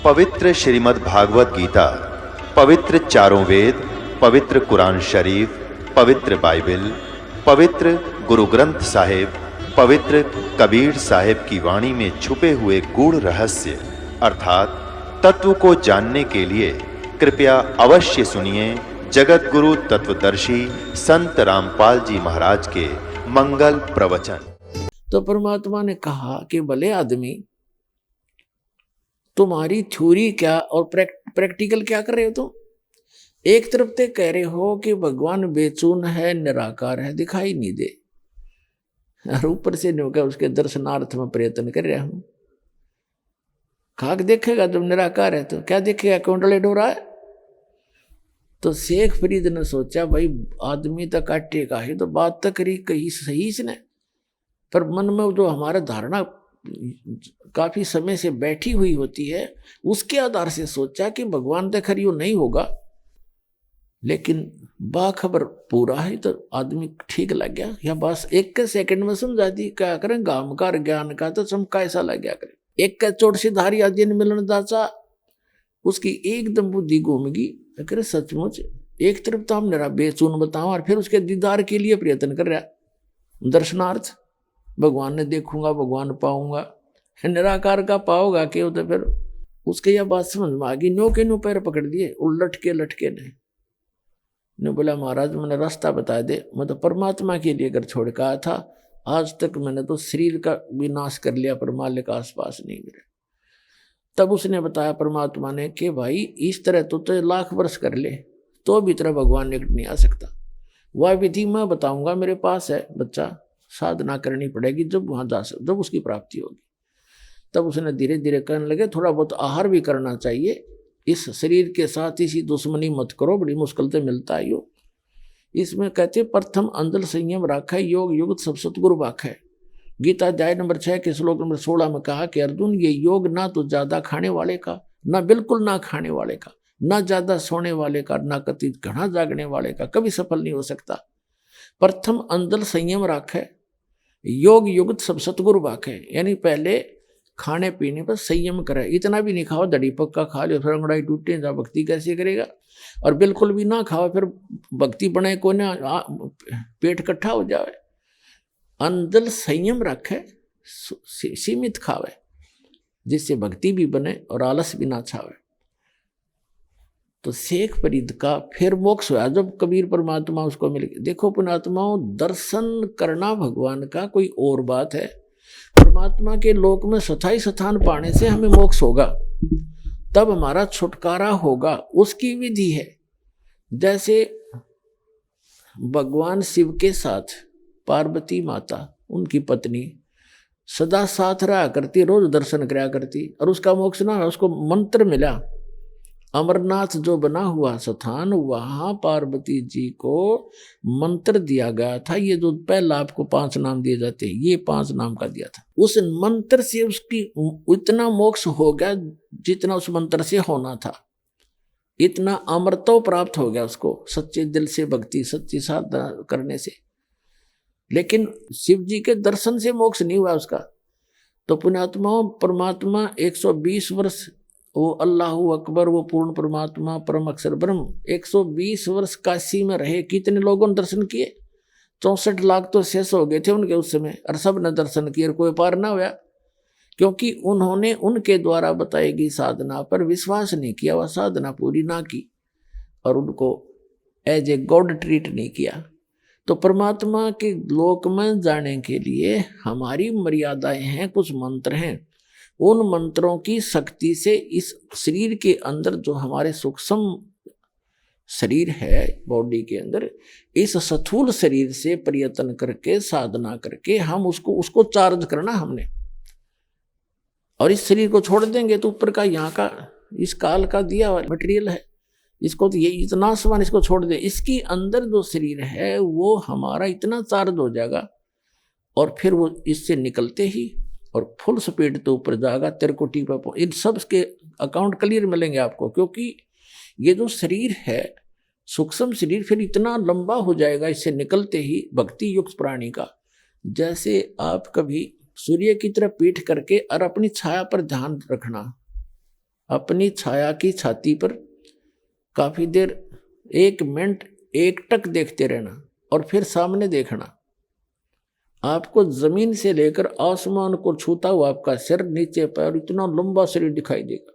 पवित्र श्रीमद् भागवत गीता, पवित्र चारों वेद, पवित्र कुरान शरीफ, पवित्र बाइबल, पवित्र गुरु ग्रंथ साहिब, पवित्र कबीर साहिब की वाणी में छुपे हुए गूढ़ रहस्य अर्थात तत्व को जानने के लिए कृपया अवश्य सुनिए जगत गुरु तत्वदर्शी संत रामपाल जी महाराज के मंगल प्रवचन। तो परमात्मा ने कहा कि भले आदमी, तुम्हारी थ्योरी क्या और प्रैक्टिकल क्या कर रहे हो तुम? एक तरफ ते कह रहे हो कि भगवान बेचून है, निराकार है, दिखाई नहीं दे, और ऊपर से नहीं होगा उसके दर्शनार्थ में प्रयत्न कर रहा हूं। खाक देखेगा जब निराकार है तो क्या देखेगा? कुंडले डोरा है। तो शेख फरीद ने सोचा भाई आदमी तो काटेगा ही, तो बात तो करी कही सही इसने, पर मन में जो हमारा धारणा काफी समय से बैठी हुई होती है उसके आधार से सोचा कि भगवान तो खरी नहीं होगा, लेकिन बाखबर पूरा है तो आदमी ठीक लग गया। या बस एक के सेकंड में समझा दी, क्या करें गामकार ज्ञान का तो चमका ऐसा लग गया करे। एक का चोट से धारी आदि मिलन दाचा, उसकी एकदम बुद्धि घूमगी। अगर सचमुच एक तरफ तो हम निरा बेचून बताओ और फिर उसके दीदार के लिए प्रयत्न कर रहा, दर्शनार्थ भगवान ने देखूंगा, भगवान पाऊंगा, निराकार का पाओगा क्यों? तो फिर उसके यह बात समझ में आ गई। नो के नो पैर पकड़ दिए लटके लटके ने बोला महाराज मैंने रास्ता बता दे, मैं तो परमात्मा के लिए अगर छोड़ के आया था, आज तक मैंने तो शरीर का विनाश कर लिया पर मालिक के आसपास नहीं मिले। तब उसने बताया परमात्मा ने कि भाई इस तरह तो लाख वर्ष कर ले तो भी तरह भगवान निकट नहीं आ सकता। वह विधि मैं बताऊंगा, मेरे पास है बच्चा, साधना करनी पड़ेगी, जब वहां जा जब उसकी प्राप्ति होगी। तब उसने धीरे धीरे कहने लगे थोड़ा बहुत आहार भी करना चाहिए, इस शरीर के साथ इसी दुश्मनी मत करो, बड़ी मुश्किल से मिलता है यो। इसमें कहते प्रथम अंदर संयम राखा, योग युक्त सब सतगुरु बाखा है। गीता अध्याय नंबर 6 के श्लोक नंबर 16 में कहा कि अर्जुन ये योग ना तो ज्यादा खाने वाले का, ना बिल्कुल ना खाने वाले का, ना ज्यादा सोने वाले का, ना कति घना जागने वाले का कभी सफल नहीं हो सकता। प्रथम अंदर संयम राखा, योग युक्त सब सतगुरु बाखे, यानी पहले खाने पीने पर संयम करे। इतना भी नहीं खाओ दड़ी पक्का खा लो फिर अंगड़ाई टूटे, जा भक्ति कैसे करेगा? और बिल्कुल भी ना खाओ फिर भक्ति बने को ना, पेट इकट्ठा हो जाए। अंदर संयम रखे, सीमित खावे, जिससे भक्ति भी बने और आलस भी ना छावे। तो शेख फरीद का फिर मोक्ष हुआ जब कबीर परमात्मा उसको मिल गए। देखो पुणात्माओं, दर्शन करना भगवान का कोई और बात है, परमात्मा के लोक में स्थायी स्थान पाने से हमें मोक्ष होगा, तब हमारा छुटकारा होगा, उसकी विधि है। जैसे भगवान शिव के साथ पार्वती माता उनकी पत्नी सदा साथ रहा करती, रोज दर्शन कराया करती, और उसका मोक्ष ना, उसको मंत्र मिला। अमरनाथ जो बना हुआ स्थान, वहां पार्वती जी को मंत्र दिया गया था। ये जो पहला आपको 5 नाम दिए जाते हैं, ये 5 नाम का दिया था। उस मंत्र से उसकी इतना मोक्ष हो गया जितना उस मंत्र से होना था, इतना अमरत्व प्राप्त हो गया उसको सच्चे दिल से भक्ति, सच्ची साधना करने से। लेकिन शिव जी के दर्शन से मोक्ष नहीं हुआ उसका। तो पुण्यात्माओं, परमात्मा 120 वर्ष, वो अल्लाहु अकबर, वो पूर्ण परमात्मा परम अक्षर ब्रह्म 120 वर्ष काशी में रहे। कितने लोगों ने दर्शन किए? 64 लाख तो शेष हो गए थे उनके उस समय, और सब ने दर्शन किए, कोई पार ना हुआ, क्योंकि उन्होंने उनके द्वारा बताई गई साधना पर विश्वास नहीं किया, वह साधना पूरी ना की और उनको एज ए गॉड ट्रीट नहीं किया। तो परमात्मा के लोक में जाने के लिए हमारी मर्यादाएं हैं, कुछ मंत्र हैं। उन मंत्रों की शक्ति से इस शरीर के अंदर जो हमारे सूक्ष्म शरीर है बॉडी के अंदर, इस स्थूल शरीर से प्रयत्न करके साधना करके हम उसको चार्ज करना हमने। और इस शरीर को छोड़ देंगे तो ऊपर का यहाँ का इस काल का दिया हुआ मटेरियल है, इसको तो ये इतना सामान इसको छोड़ दे, इसके अंदर जो शरीर है वो हमारा इतना चार्ज हो जाएगा, और फिर वो इससे निकलते ही और फुल स्पीड तो ऊपर जाएगा, तिरकुटी पर। इन सब के अकाउंट क्लियर मिलेंगे आपको, क्योंकि ये जो शरीर है सूक्ष्म शरीर फिर इतना लंबा हो जाएगा इससे निकलते ही भक्ति युक्त प्राणी का। जैसे आप कभी सूर्य की तरफ पीठ करके और अपनी छाया पर ध्यान रखना, अपनी छाया की छाती पर काफी देर 1 मिनट एकटक देखते रहना और फिर सामने देखना। आपको जमीन से लेकर आसमान को छूता हुआ आपका सिर, नीचे पैर, इतना लंबा शरीर दिखाई देगा।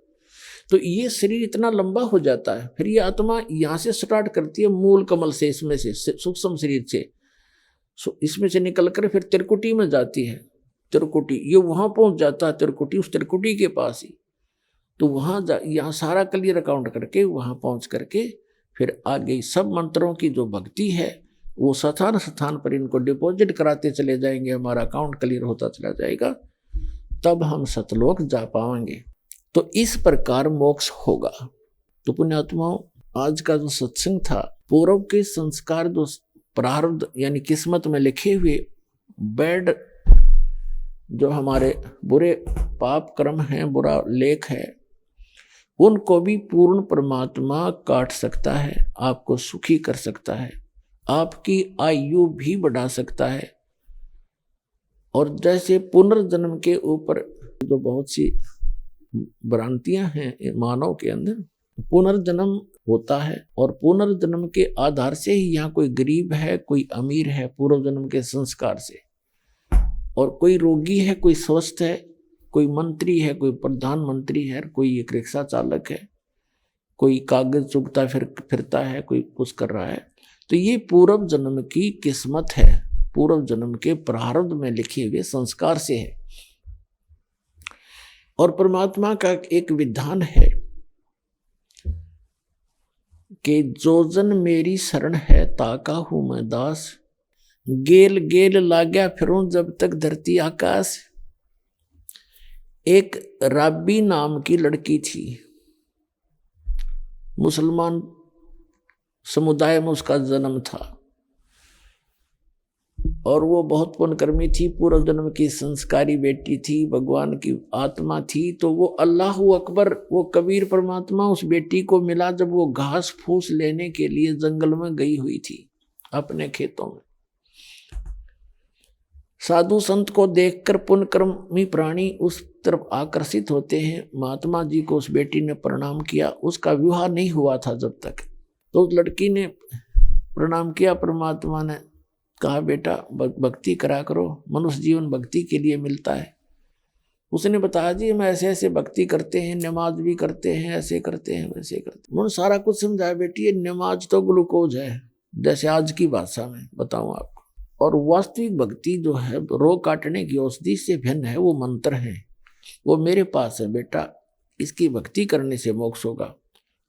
तो ये शरीर इतना लंबा हो जाता है, फिर ये आत्मा यहाँ से स्टार्ट करती है मूल कमल से, इसमें से सूक्ष्म शरीर से, इसमें से निकलकर फिर त्रिकुटी में जाती है। त्रिकुटी ये वहां पहुंच जाता है, त्रिकुटी उस त्रिकुटी के पास ही। तो वहां यहाँ सारा क्लियर अकाउंट करके वहां पहुंच करके फिर आगे सब मंत्रों की जो भक्ति है वो स्थान स्थान पर इनको डिपॉजिट कराते चले जाएंगे, हमारा अकाउंट क्लियर होता चला जाएगा, तब हम सतलोक जा पाएंगे। तो इस प्रकार मोक्ष होगा। तो पुण्यात्माओं, आज का जो सत्संग था, पूर्व के संस्कार जो प्रारब्ध यानी किस्मत में लिखे हुए बैड जो हमारे बुरे पाप कर्म हैं, बुरा लेख है, उनको भी पूर्ण परमात्मा काट सकता है, आपको सुखी कर सकता है, आपकी आयु भी बढ़ा सकता है। और जैसे पुनर्जन्म के ऊपर जो बहुत सी भ्रांतियां हैं मानव के अंदर, पुनर्जन्म होता है और पुनर्जन्म के आधार से ही यहाँ कोई गरीब है, कोई अमीर है, पूर्व जन्म के संस्कार से, और कोई रोगी है, कोई स्वस्थ है, कोई मंत्री है, कोई प्रधानमंत्री है, कोई एक रिक्शा चालक है, कोई कागज चुगता फिरता है, कोई कुछ कर रहा है। तो ये पूर्व जन्म की किस्मत है, पूर्व जन्म के प्रारब्ध में लिखे हुए संस्कार से है। और परमात्मा का एक विधान है कि जो जन मेरी शरण है ताका हूं मैं दास, गेल गेल लाग्या फिरूं जब तक धरती आकाश। एक राबी नाम की लड़की थी, मुसलमान समुदाय में उसका जन्म था, और वो बहुत पुण्यकर्मी थी, पूर्व जन्म की संस्कारी बेटी थी, भगवान की आत्मा थी। तो वो अल्लाह अकबर, वो कबीर परमात्मा उस बेटी को मिला जब वो घास फूस लेने के लिए जंगल में गई हुई थी अपने खेतों में। साधु संत को देखकर पुण्यकर्मी प्राणी उस तरफ आकर्षित होते हैं। महात्मा जी को उस बेटी ने प्रणाम किया, उसका विवाह नहीं हुआ था जब तक। तो उस लड़की ने प्रणाम किया, परमात्मा ने कहा बेटा भक्ति करा करो, मनुष्य जीवन भक्ति के लिए मिलता है। उसने बताया जी हम ऐसे ऐसे भक्ति करते हैं, नमाज भी करते हैं, ऐसे करते हैं वैसे करते हैं। उन्होंने सारा कुछ समझाया, बेटी ये नमाज तो ग्लूकोज है, जैसे आज की भाषा में बताऊं आपको, और वास्तविक भक्ति जो है रोग काटने की औषधि से भिन्न है, वो मंत्र है, वो मेरे पास है बेटा, इसकी भक्ति करने से मोक्ष होगा।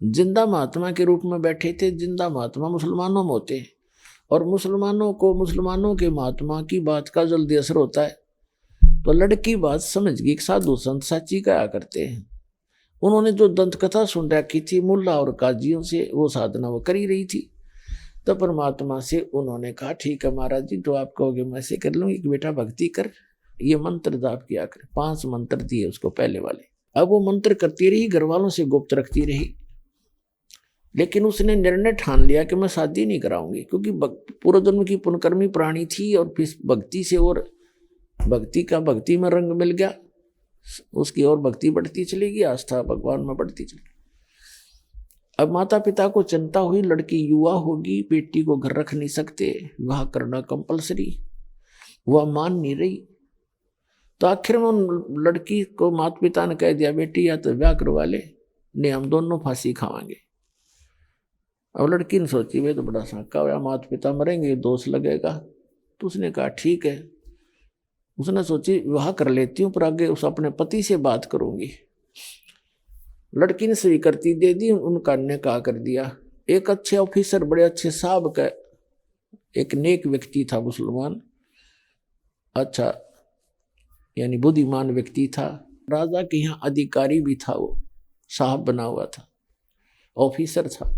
जिंदा महात्मा के रूप में बैठे थे। जिंदा महात्मा मुसलमानों में होते हैं, और मुसलमानों के महात्मा की बात का जल्दी असर होता है। तो लड़की बात समझ गई, साधु संत सच्ची कहा करते हैं। उन्होंने जो दंत कथा सुन रखी थी मुल्ला और काजियों से, वो साधना वो कर ही रही थी। तो परमात्मा से उन्होंने कहा ठीक है महाराज जी, जो आप कहोगे मैं ऐसे कर लूंगी कि बेटा भक्ति कर, ये मंत्र जाप किया कर। 5 मंत्र दिए उसको पहले वाले। अब वो मंत्र करती रही, घर वालों से गुप्त रखती रही, लेकिन उसने निर्णय ठान लिया कि मैं शादी नहीं कराऊंगी, क्योंकि पूर्व जन्म की पुण्यकर्मी प्राणी थी, और फिर भक्ति से और भक्ति में रंग मिल गया, उसकी और भक्ति बढ़ती चली गई, आस्था भगवान में बढ़ती चली। अब माता पिता को चिंता हुई, लड़की युवा होगी, बेटी को घर रख नहीं सकते, विवाह करना कंपलसरी, वह मान नहीं रही। तो आखिर में लड़की को माता पिता ने कह दिया बेटी या तो विवाह करवा ले, नहीं हम दोनों फांसी खावांगे। अब लड़की ने सोची वे तो बड़ा साका हुआ, माता पिता मरेंगे, दोष लगेगा। तो उसने कहा ठीक है। उसने सोची विवाह कर लेती हूँ, पर आगे उस अपने पति से बात करूंगी। लड़की ने स्वीकृति दे दी, उनका निकाह कर दिया। एक अच्छे ऑफिसर, बड़े अच्छे साहब का एक नेक व्यक्ति था, मुसलमान, अच्छा यानी बुद्धिमान व्यक्ति था, राजा के यहाँ अधिकारी भी था, वो साहब बना हुआ था, ऑफिसर था।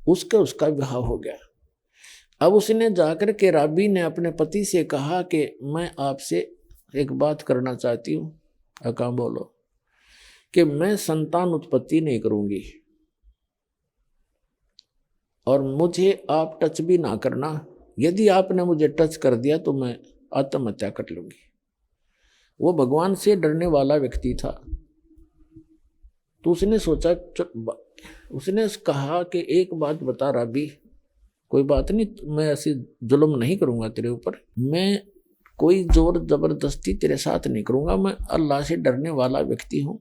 उसका विवाह हो गया। अब उसने जाकर के राबी ने अपने पति से कहा कि मैं आपसे एक बात करना चाहती हूँ। कहा बोलो। कि मैं संतान उत्पत्ति नहीं करूंगी, और मुझे आप टच भी ना करना, यदि आपने मुझे टच कर दिया तो मैं आत्महत्या कर लूंगी। वो भगवान से डरने वाला व्यक्ति था। तो उसने सोचा, उसने कहा कि एक बात बता राबी, कोई बात नहीं, मैं ऐसे जुल्म नहीं करूंगा तेरे ऊपर, मैं कोई जोर जबरदस्ती तेरे साथ नहीं करूंगा, मैं अल्लाह से डरने वाला व्यक्ति हूं।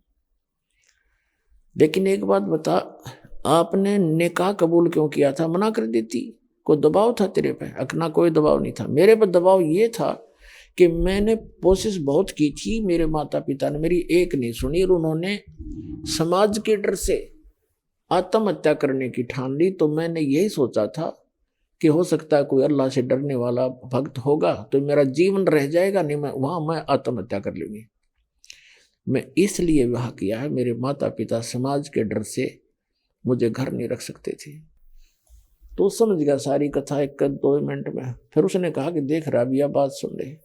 लेकिन एक बात बता, आपने निकाह कबूल क्यों किया था? मना कर देती। कोई दबाव था तेरे पे? अकना कोई दबाव नहीं था। मेरे पर दबाव ये था कि मैंने कोशिश बहुत की थी, मेरे माता पिता ने मेरी एक नहीं सुनी और उन्होंने समाज के डर से आत्महत्या करने की ठान ली। तो मैंने यही सोचा था कि हो सकता है कोई अल्लाह से डरने वाला भक्त होगा तो मेरा जीवन रह जाएगा, नहीं मैं आत्महत्या कर लूंगी। मैं इसलिए विवाह किया है, मेरे माता पिता समाज के डर से मुझे घर नहीं रख सकते थे। तो समझ गया सारी कथा 1-2 मिनट में। फिर उसने कहा कि देख राबिया, बात सुन ले,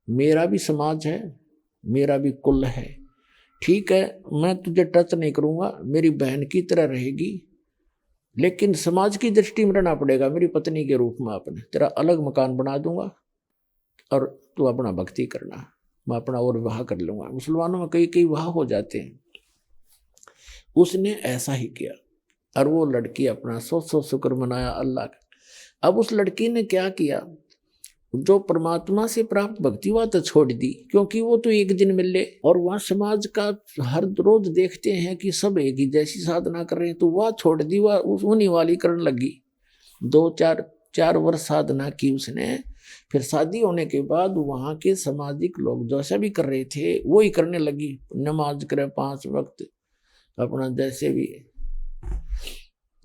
मेरा भी समाज है, मेरा भी कुल है, ठीक है, मैं तुझे टच नहीं करूंगा, मेरी बहन की तरह रहेगी, लेकिन समाज की दृष्टि में रहना पड़ेगा मेरी पत्नी के रूप में। अपने तेरा अलग मकान बना दूंगा और तू अपना भक्ति करना, मैं अपना और विवाह कर लूंगा। मुसलमानों में कई कई विवाह हो जाते हैं। उसने ऐसा ही किया और वो लड़की अपना 100 शुक्र मनाया अल्लाह का। अब उस लड़की ने क्या किया, जो परमात्मा से प्राप्त भक्ति वह तो छोड़ दी, क्योंकि वो तो एक दिन मिल ले, और वह समाज का हर रोज देखते हैं कि सब एक ही जैसी साधना कर रहे हैं, तो वह छोड़ दी, वह उन्हीं वाली करने लगी। 2-4 वर्ष साधना की उसने। फिर शादी होने के बाद वहाँ के सामाजिक लोग जैसा भी कर रहे थे वो ही करने लगी। नमाज करे 5 वक्त, अपना जैसे भी।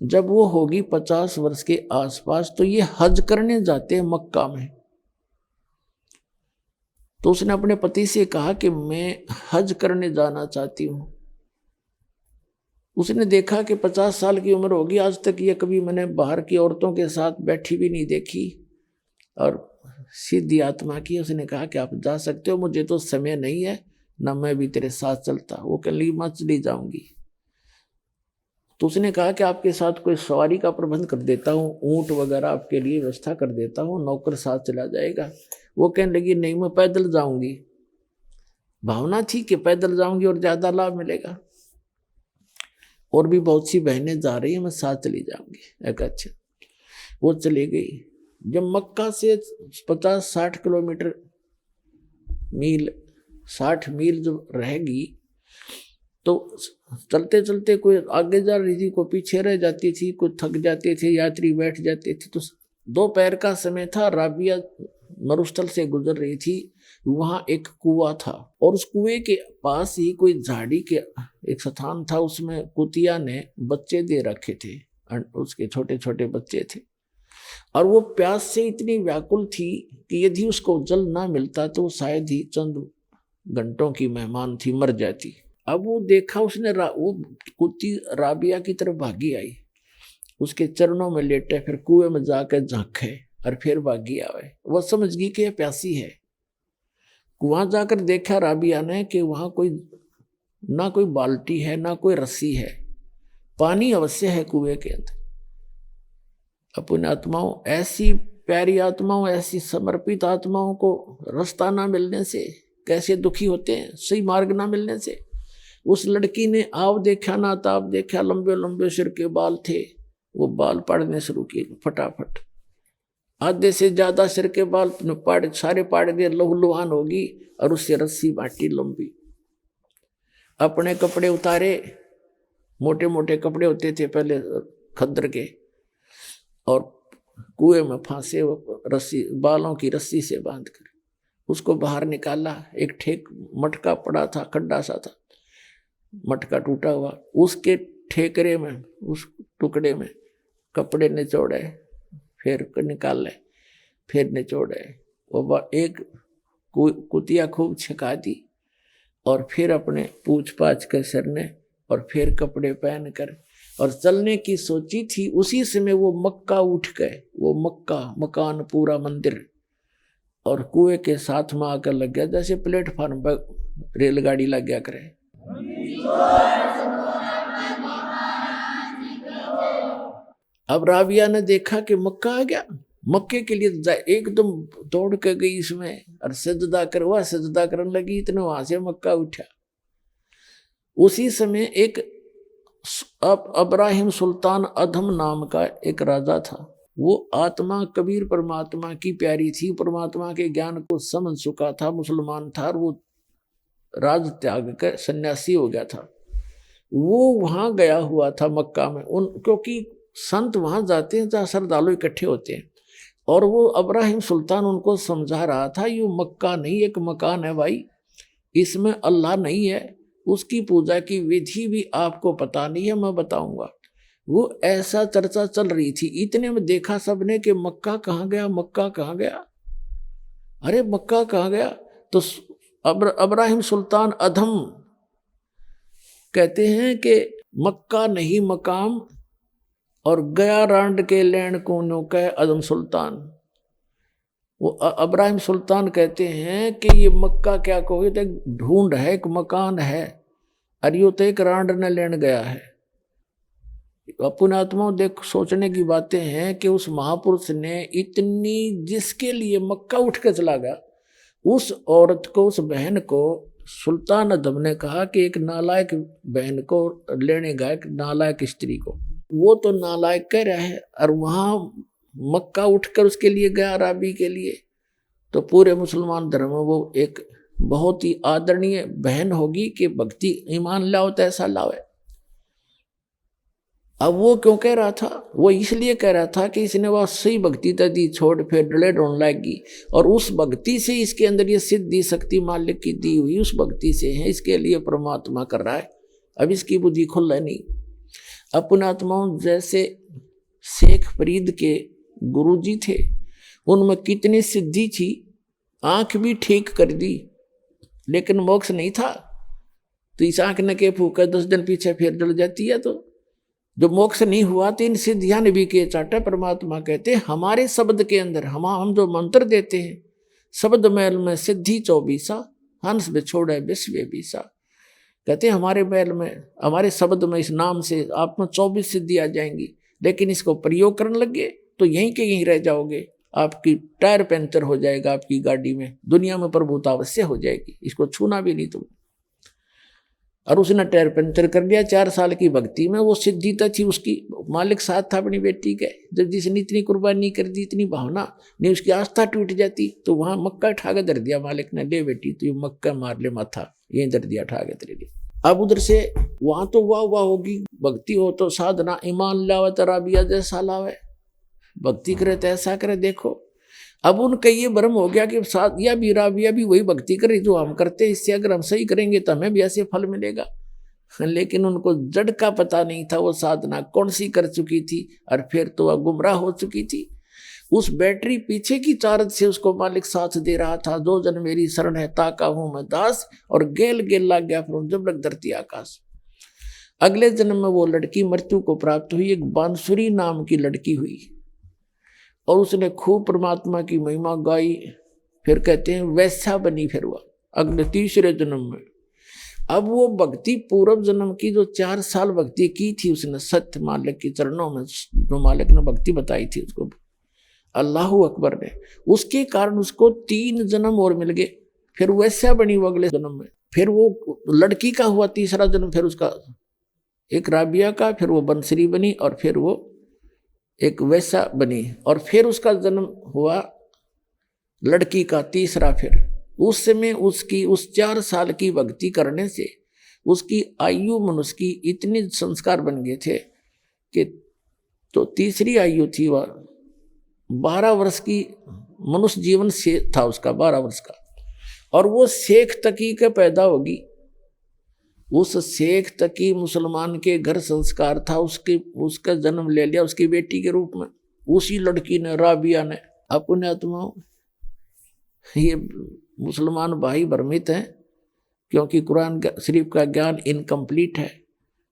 जब वो होगी 50 वर्ष के आसपास तो ये हज करने जाते हैं मक्का में। तो उसने अपने पति से कहा कि मैं हज करने जाना चाहती हूं। उसने देखा कि 50 साल की उम्र होगी, आज तक ये कभी मैंने बाहर की औरतों के साथ बैठी भी नहीं देखी, और सीधी आत्मा की। उसने कहा कि आप जा सकते हो, मुझे तो समय नहीं है, ना मैं भी तेरे साथ चलता। वो कहने लगी मैं चली जाऊंगी। तो उसने कहा कि आपके साथ कोई सवारी का प्रबंध कर देता हूँ, ऊंट वगैरह आपके लिए व्यवस्था कर देता हूँ, नौकर साथ चला जाएगा। वो कहने लगी नहीं, मैं पैदल जाऊंगी। भावना थी कि पैदल जाऊंगी और ज्यादा लाभ मिलेगा, और भी बहुत सी बहनें जा रही हैं, मैं साथ चली जाऊंगी। एक अच्छा, वो चली गई। जब मक्का से 50-60 किलोमीटर मील 60 मील जब रहेगी तो चलते चलते कोई आगे जा रही थी, कोई पीछे रह जाती थी, कोई थक जाते थे, यात्री बैठ जाते थे। तो दोपहर का समय था, राबिया मरुस्थल से गुजर रही थी। वहां एक कुआं था और उस कुएं के पास ही कोई झाड़ी के एक स्थान था, उसमें कुतिया ने बच्चे दे रखे थे, उसके छोटे छोटे बच्चे थे। और वो प्यास से इतनी व्याकुल थी कि यदि उसको जल ना मिलता तो शायद ही चंद घंटों की मेहमान थी, मर जाती। अब वो देखा उसने, वो कुत्ती राबिया की तरफ भागी आई, उसके चरणों में लेटे, फिर कुएं में जाकर झांके और फिर भागी आवे। वो समझ गई कि यह प्यासी है। कुआं जाकर देखा राबिया ने कि वहां कोई ना कोई बाल्टी है ना कोई रस्सी है, पानी अवश्य है कुएं के अंदर। अपनी आत्माओं, ऐसी प्यारी आत्माओं, ऐसी समर्पित आत्माओं को रास्ता ना मिलने से कैसे दुखी होते हैं, सही मार्ग ना मिलने से। उस लड़की ने आव देखा ना ताप देखा, लंबे लंबे सिर के बाल थे, वो बाल पाड़ने शुरू किए फटाफट। आधे से ज्यादा सिर के बाल सारे पाड़ दिए, लहूलुहान होगी, और उससे रस्सी बांटी लंबी। अपने कपड़े उतारे, मोटे मोटे कपड़े होते थे पहले खद्दर के, और कुएं में फांसे रस्सी, बालों की रस्सी से बांधकर उसको बाहर निकाला। एक ठेक मटका पड़ा था, खड्डा सा था, मटका टूटा हुआ, उसके ठेकरे में, उस टुकड़े में कपड़े निचोड़े, फिर निकाले, फिर निचोड़े। वो एक कुतिया खूब छिका दी, और फिर अपने पूछ पाछ कर सरने, और फिर कपड़े पहनकर और चलने की सोची थी। उसी समय वो मक्का उठ गए, वो मक्का मकान पूरा मंदिर, और कुएं के साथ में आकर लग गया, जैसे प्लेटफार्म पर रेलगाड़ी लग गया करे। अब राबिया ने देखा कि मक्का आ गया, मक्के के लिए एकदम दौड़ के गई इसमें, और सजदा करवा, सजदा करने लगी, इतने वहां से मक्का उठा। उसी समय एक अब्राहिम सुल्तान अधम नाम का एक राजा था। वो आत्मा कबीर परमात्मा की प्यारी थी, परमात्मा के ज्ञान को समझ चुका था, मुसलमान था, और वो राज त्याग कर सन्यासी हो गया था। वो वहां गया हुआ था मक्का में, क्योंकि संत वहां जाते हैं जहाँ श्रद्धालु इकट्ठे होते हैं, और वो अब्राहिम सुल्तान उनको समझा रहा था, ये मक्का नहीं एक मकान है भाई, इसमें अल्लाह नहीं है, उसकी पूजा की विधि भी आपको पता नहीं है, मैं बताऊंगा। वो ऐसा चर्चा चल रही थी, इतने में देखा सबने कि मक्का कहाँ गया, मक्का कहाँ गया, अरे मक्का कहाँ गया। तो अब्राहिम सुल्तान अधम कहते हैं कि मक्का नहीं मकाम, और गया रांड के लैंड कोनों का अदम सुल्तान। वो अब्राहिम सुल्तान कहते हैं कि ये मक्का क्या कहोगे, तो एक ढूंढ है, एक मकान है, और यो तो एक रांड ने लेन गया है। अपने आत्माओं देख सोचने की बातें हैं कि उस महापुरुष ने इतनी, जिसके लिए मक्का उठ के चला गया, उस औरत को, उस बहन को सुल्तान अदम ने कहा कि एक नालायक बहन को लेने गया, एक नालायक स्त्री को, वो तो नालायक कह रहा है, और वहां मक्का उठकर उसके लिए गया राबी के लिए। तो पूरे मुसलमान धर्म में वो एक बहुत ही आदरणीय बहन होगी कि भक्ति ईमान लाओ तो ऐसा लाओ। अब वो क्यों कह रहा था, वो इसलिए कह रहा था कि इसने वह सही भक्ति दी छोड़ फिर डले ढूंढ लाएगी, और उस भक्ति से इसके अंदर ये सिद्धि शक्ति मालिक की दी हुई उस भक्ति से है, इसके लिए परमात्मा कर रहा है। अब इसकी बुद्धि खुल नहीं। अपने आत्माओं जैसे शेख फरीद के गुरुजी थे, उनमें कितनी सिद्धि थी, आंख भी ठीक कर दी लेकिन मोक्ष नहीं था। तो इस आंख ने के फूका 10 दिन पीछे फिर जल जाती है। तो जो मोक्ष नहीं हुआ तो इन सिद्धियां भी के चाटा। परमात्मा कहते हमारे शब्द के अंदर हम जो मंत्र देते हैं, शब्द महल में सिद्धि 24 हंस बिछोड़े विश्व बीसा। कहते हमारे महल में, हमारे शब्द में, इस नाम से आप में 24 सिद्धि आ जाएंगी, लेकिन इसको प्रयोग करने लगे तो यहीं के यहीं रह जाओगे। आपकी टायर पंचर हो जाएगा आपकी गाड़ी में, दुनिया में प्रभुता अवश्य हो जाएगी, इसको छूना भी नहीं तुम। और उसने टायर पंचर कर दिया 4 साल की भक्ति में। वो सिद्धि तो थी उसकी, मालिक साथ था अपनी बेटी के। जब जिसने इतनी कुर्बानी कर दी, इतनी भावना नहीं, उसकी आस्था टूट जाती तो वहां मक्का ठा के धर दिया मालिक ने, ले बेटी तू मक्का मार ले माथा, यही धर दिया ठा के तेरे लिए। अब उधर से वहां तो वाह वाह होगी, भक्ति हो तो साधना, ईमान लावे तो राबिया जैसा लावे, भक्ति करे तो ऐसा करे। देखो अब उनका ये भ्रम हो गया कि सादिया भी राबिया भी वही भक्ति करे जो हम करते, इससे अगर हम सही करेंगे तो हमें भी ऐसे फल मिलेगा। लेकिन उनको जड़ का पता नहीं था, वो साधना कौन सी कर चुकी थी, और फिर तो वह गुमराह हो चुकी थी। उस बैटरी पीछे की चार्ज से उसको मालिक साथ दे रहा था। 2 जन मेरी शरण है, ताका हूं मैं दास, और गेल गेल लग गया फिर जब लग धरती आकाश। अगले जन्म में वो लड़की मृत्यु को प्राप्त हुई, एक बांसुरी नाम की लड़की हुई, और उसने खूब परमात्मा की महिमा गाई। फिर कहते हैं वैसा बनी फिर वह अगले 3रे जन्म में। अब वो भक्ति पूर्व जन्म की जो 4 साल भक्ति की थी उसने सत्य मालिक के चरणों में, जो मालिक ने भक्ति बताई थी उसको, अल्लाहु अकबर ने, उसके कारण उसको 3 जन्म और मिल गए। फिर वैसा बनी वो अगले जन्म में। फिर वो लड़की का हुआ 3रा जन्म, फिर उसका एक राबिया का, फिर वो बंसरी बनी, और फिर वो एक वैसा बनी, और फिर उसका जन्म हुआ लड़की का 3रा। फिर उस समय उसकी उस 4 साल की भक्ति करने से उसकी आयु मनुष्य की इतने संस्कार बन गए थे कि तो 3री आयु थी वह 12 वर्ष की मनुष्य जीवन से था उसका 12 वर्ष का, और वो शेख तकी के पैदा होगी। उस शेख तकी मुसलमान के घर संस्कार था, उसका जन्म ले लिया उसकी बेटी के रूप में। उसी लड़की ने, राबिया ने, अपने आत्माओं, ये मुसलमान भाई भ्रमित हैं क्योंकि कुरान शरीफ का ज्ञान इनकम्प्लीट है,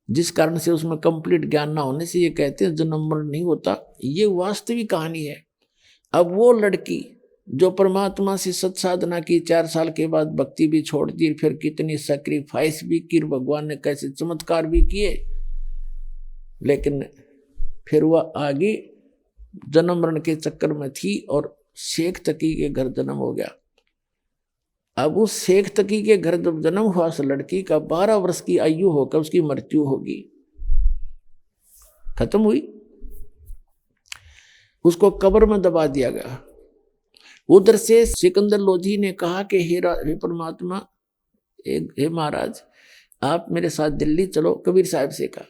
जिस कारण से उसमें कंप्लीट ज्ञान ना होने से ये कहते हैं जन्म मरण नहीं होता। ये वास्तविक कहानी है। अब वो लड़की जो परमात्मा से सत्साधना की, 4 साल के बाद भक्ति भी छोड़ दी, फिर कितनी सैक्रिफाइस भी की, भगवान ने कैसे चमत्कार भी किए, लेकिन फिर वह आगे जन्म मरण के चक्कर में थी और शेख तकी के घर जन्म हो गया। अब उस शेख तकी के घर जब जन्म हुआ उस लड़की का 12 वर्ष की आयु होकर उसकी मृत्यु होगी, खत्म हुई, उसको कब्र में दबा दिया गया। उधर से सिकंदर लोधी ने कहा कि हे परमात्मा, हे महाराज, आप मेरे साथ दिल्ली चलो, कबीर साहब से कहा,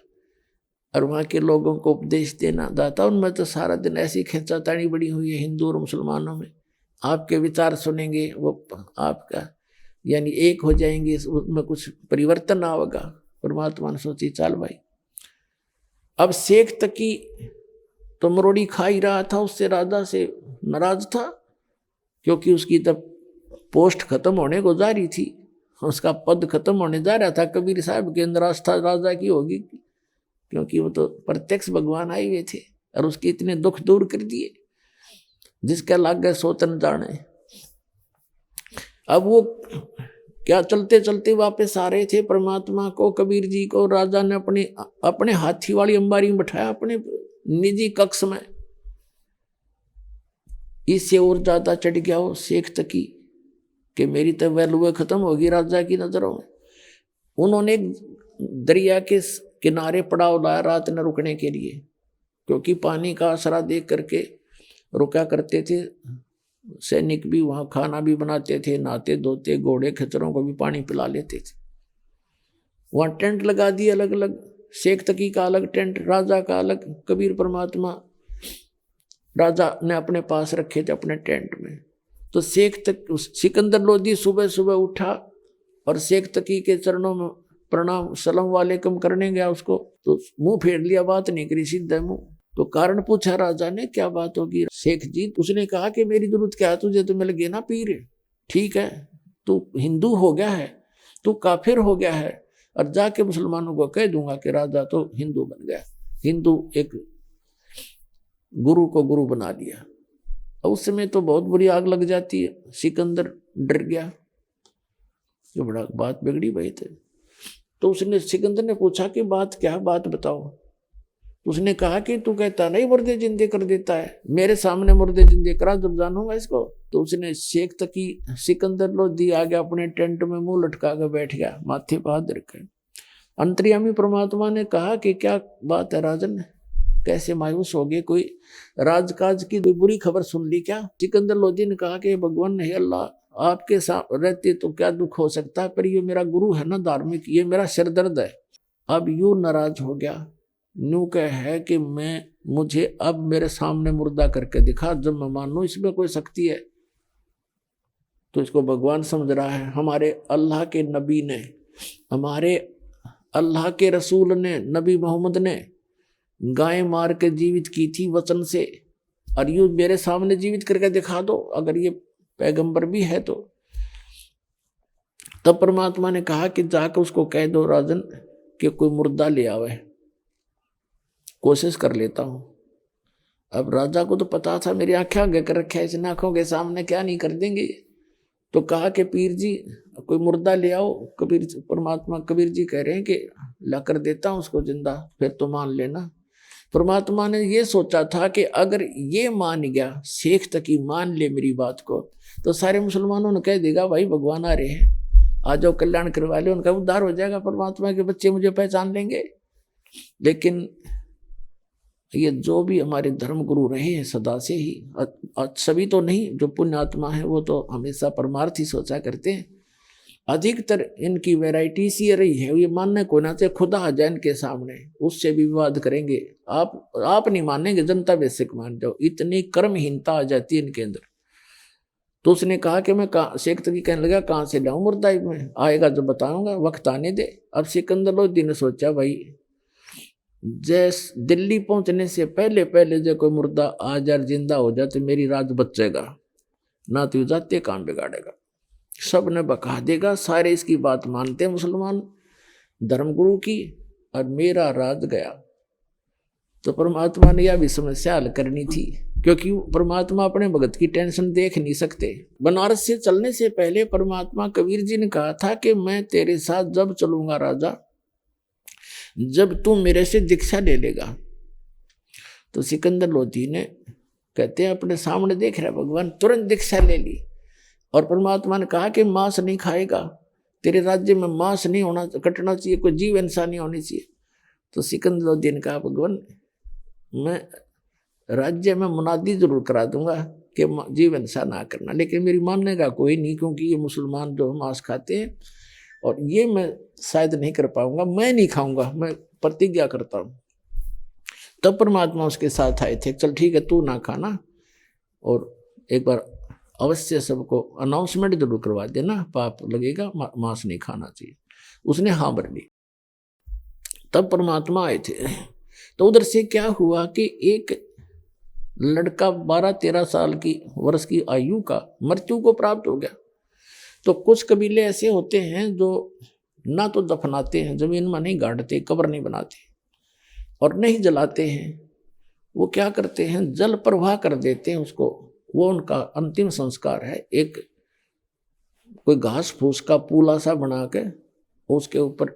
और वहाँ के लोगों को उपदेश देना। दाता उनमें तो सारा दिन ऐसी खींचातानी बड़ी हुई है हिंदू और मुसलमानों में, आपके विचार सुनेंगे, वो आपका यानी एक हो जाएंगे, उसमें कुछ परिवर्तन होगा। परमात्मा ने सोची चल भाई। अब शेख तकी तो मरोड़ी खा ही रहा था, उससे राजा से नाराज था, क्योंकि उसकी तब पोस्ट खत्म होने को जा रही थी, उसका पद खत्म होने जा रहा था। कबीर साहब के अंदर आस्था राजा की होगी, क्योंकि वो तो प्रत्यक्ष भगवान आए हुए थे और उसके इतने दुख दूर कर दिए जिसका लाग गए सोचन जाने। अब वो क्या चलते चलते वापस आ रहे थे, परमात्मा को, कबीर जी को राजा ने अपने हाथी वाली अंबारी में बैठाया, अपने निजी कक्ष में। इससे और ज्यादा चढ़ गया वो शेख तकी कि मेरी तो वैल्यू खत्म होगी राजा की नजरों में। उन्होंने दरिया के किनारे पड़ाव लाया रात न रुकने के लिए, क्योंकि पानी का असरा देख करके रुका करते थे। सैनिक भी वहां खाना भी बनाते थे, नहाते धोते, घोड़े खच्चरों को भी पानी पिला लेते थे। वहां टेंट लगा दिए अलग अलग, शेख तकी का अलग टेंट, राजा का अलग। कबीर परमात्मा राजा ने अपने पास रखे थे अपने टेंट में। तो सिकंदर लोधी सुबह सुबह उठा और शेख तकी के चरणों में प्रणाम सलाम वालेकुम करने गया उसको, तो मुंह फेर लिया, बात नहीं करी, सीधा मुंह। तो कारण पूछा राजा ने, क्या बात होगी शेख जी? उसने कहा कि मेरी जरूरत क्या है, तुझे तो मिल गया ना पीर, ठीक है, तू हिंदू हो गया है, तू काफिर हो गया है, और जाके मुसलमानों को कह दूंगा कि राजा तो हिंदू बन गया। हिंदू एक गुरु को गुरु बना लिया। और उस समय तो बहुत बुरी आग लग जाती है। सिकंदर डर गया, जो बड़ा बात बिगड़ी भाई थे। तो उसने सिकंदर ने पूछा कि बात क्या, बात बताओ। उसने कहा कि तू कहता नहीं मुर्दे जिंदे कर देता है, मेरे सामने मुर्दे जिंदे करा जब जानूंगा इसको। तो उसने शेख तकी सिकंदर लोधी आ गया, अपने टेंट में मुंह लटका कर बैठ गया, माथे पर हाथ रखे। अंतर्यामी परमात्मा ने कहा कि क्या बात है राजन, कैसे मायूस हो गए, कोई राजकाज की कोई बुरी खबर सुन ली क्या? सिकंदर लोधी ने कहा कि भगवान है अल्लाह, आपके साथ रहते तो क्या दुख हो सकता है, पर ये मेरा गुरु है ना धार्मिक, ये मेरा सिरदर्द है। अब यूं नाराज हो गया, न्यू कह है कि मुझे अब मेरे सामने मुर्दा करके दिखा, जब मैं मानू इसमें कोई शक्ति है। तो इसको भगवान समझ रहा है, हमारे अल्लाह के नबी ने, हमारे अल्लाह के रसूल ने, नबी मोहम्मद ने गाय मार के जीवित की थी वचन से, और यूं मेरे सामने जीवित करके दिखा दो, अगर ये पैगंबर भी है तो। तब परमात्मा ने कहा कि जाकर उसको कह दो राजन कि कोई मुर्दा ले आवे, कोशिश कर लेता हूं। अब राजा को तो पता था मेरी आंखें आगे कर रखे, इस आंखों के सामने क्या नहीं कर देंगे। तो कहा कि पीर जी कोई मुर्दा ले आओ। कबीर जी कह रहे हैं कि ला कर देता हूं उसको जिंदा, फिर तो मान लेना। परमात्मा ने ये सोचा था कि अगर ये मान गया, शेख तकी मान ले मेरी बात को, तो सारे मुसलमानों ने कह देगा भाई भगवान आ रहे हैं, आ जाओ कल्याण करवा ले, उनका उद्धार हो जाएगा, परमात्मा के बच्चे मुझे पहचान लेंगे। लेकिन ये जो भी हमारे धर्म गुरु रहे हैं सदा से ही, सभी तो नहीं, जो पुण्य आत्मा है वो तो हमेशा परमार्थ ही सोचा करते हैं। अधिकतर इनकी वैरायटी सी रही है, ये मानने को ना चाहिए, खुदा आ जाए इनके सामने उससे भी विवाद करेंगे। आप नहीं मानेंगे, जनता बेसिक मान जाओ, इतनी कर्महीनता आ जाती है इनके अंदर। तो उसने कहा कि मैं शेख तकी कहने लगा कहाँ से लाऊं मुर्दा, में आएगा जब बताऊंगा, वक्त आने दे। अब सिकंदर लोधी ने सोचा भाई जैसे दिल्ली पहुंचने से पहले पहले जो कोई मुर्दा आ जाए जिंदा हो जाए तो मेरी राज बचेगा, ना तो जाते काम बिगाड़ेगा, सब ने बका देगा, सारे इसकी बात मानते हैं मुसलमान धर्मगुरु की, और मेरा राज गया। तो परमात्मा ने यह भी समस्या हल करनी थी, क्योंकि परमात्मा अपने भगत की टेंशन देख नहीं सकते। बनारस से चलने से पहले परमात्मा कबीर जी ने कहा था कि मैं तेरे साथ जब चलूंगा राजा, जब तू मेरे से दीक्षा ले लेगा। तो सिकंदर लोधी ने कहते हैं अपने सामने देख रहा भगवान, तुरंत दीक्षा ले ली। और परमात्मा ने कहा कि मांस नहीं खाएगा, तेरे राज्य में मांस नहीं होना, कटना चाहिए, कोई जीव हिंसा नहीं होनी चाहिए। तो सिकंदरुद्दीन ने कहा भगवान मैं राज्य में मुनादी जरूर करा दूंगा कि जीव हिंसा ना करना, लेकिन मेरी मानने का कोई नहीं, क्योंकि ये मुसलमान जो मांस खाते हैं और ये मैं शायद नहीं कर पाऊंगा, मैं नहीं खाऊंगा, मैं प्रतिज्ञा करता हूं। तब परमात्मा उसके साथ आए थे, चल ठीक है तू ना खाना, और एक बार अवश्य सबको अनाउंसमेंट जरूर करवा देना, पाप लगेगा, मांस नहीं खाना चाहिए। उसने हाँ भर ली। तब परमात्मा आए थे। तो उधर से क्या हुआ कि एक लड़का 12-13 साल की वर्ष की आयु का मृत्यु को प्राप्त हो गया। तो कुछ कबीले ऐसे होते हैं जो ना तो दफनाते हैं, जमीन में नहीं गाड़ते, कब्र नहीं बनाते और नहीं जलाते हैं, वो क्या करते हैं जल प्रवाह कर देते हैं उसको, वो उनका अंतिम संस्कार है। एक कोई घास फूस का पूला सा बना के उसके ऊपर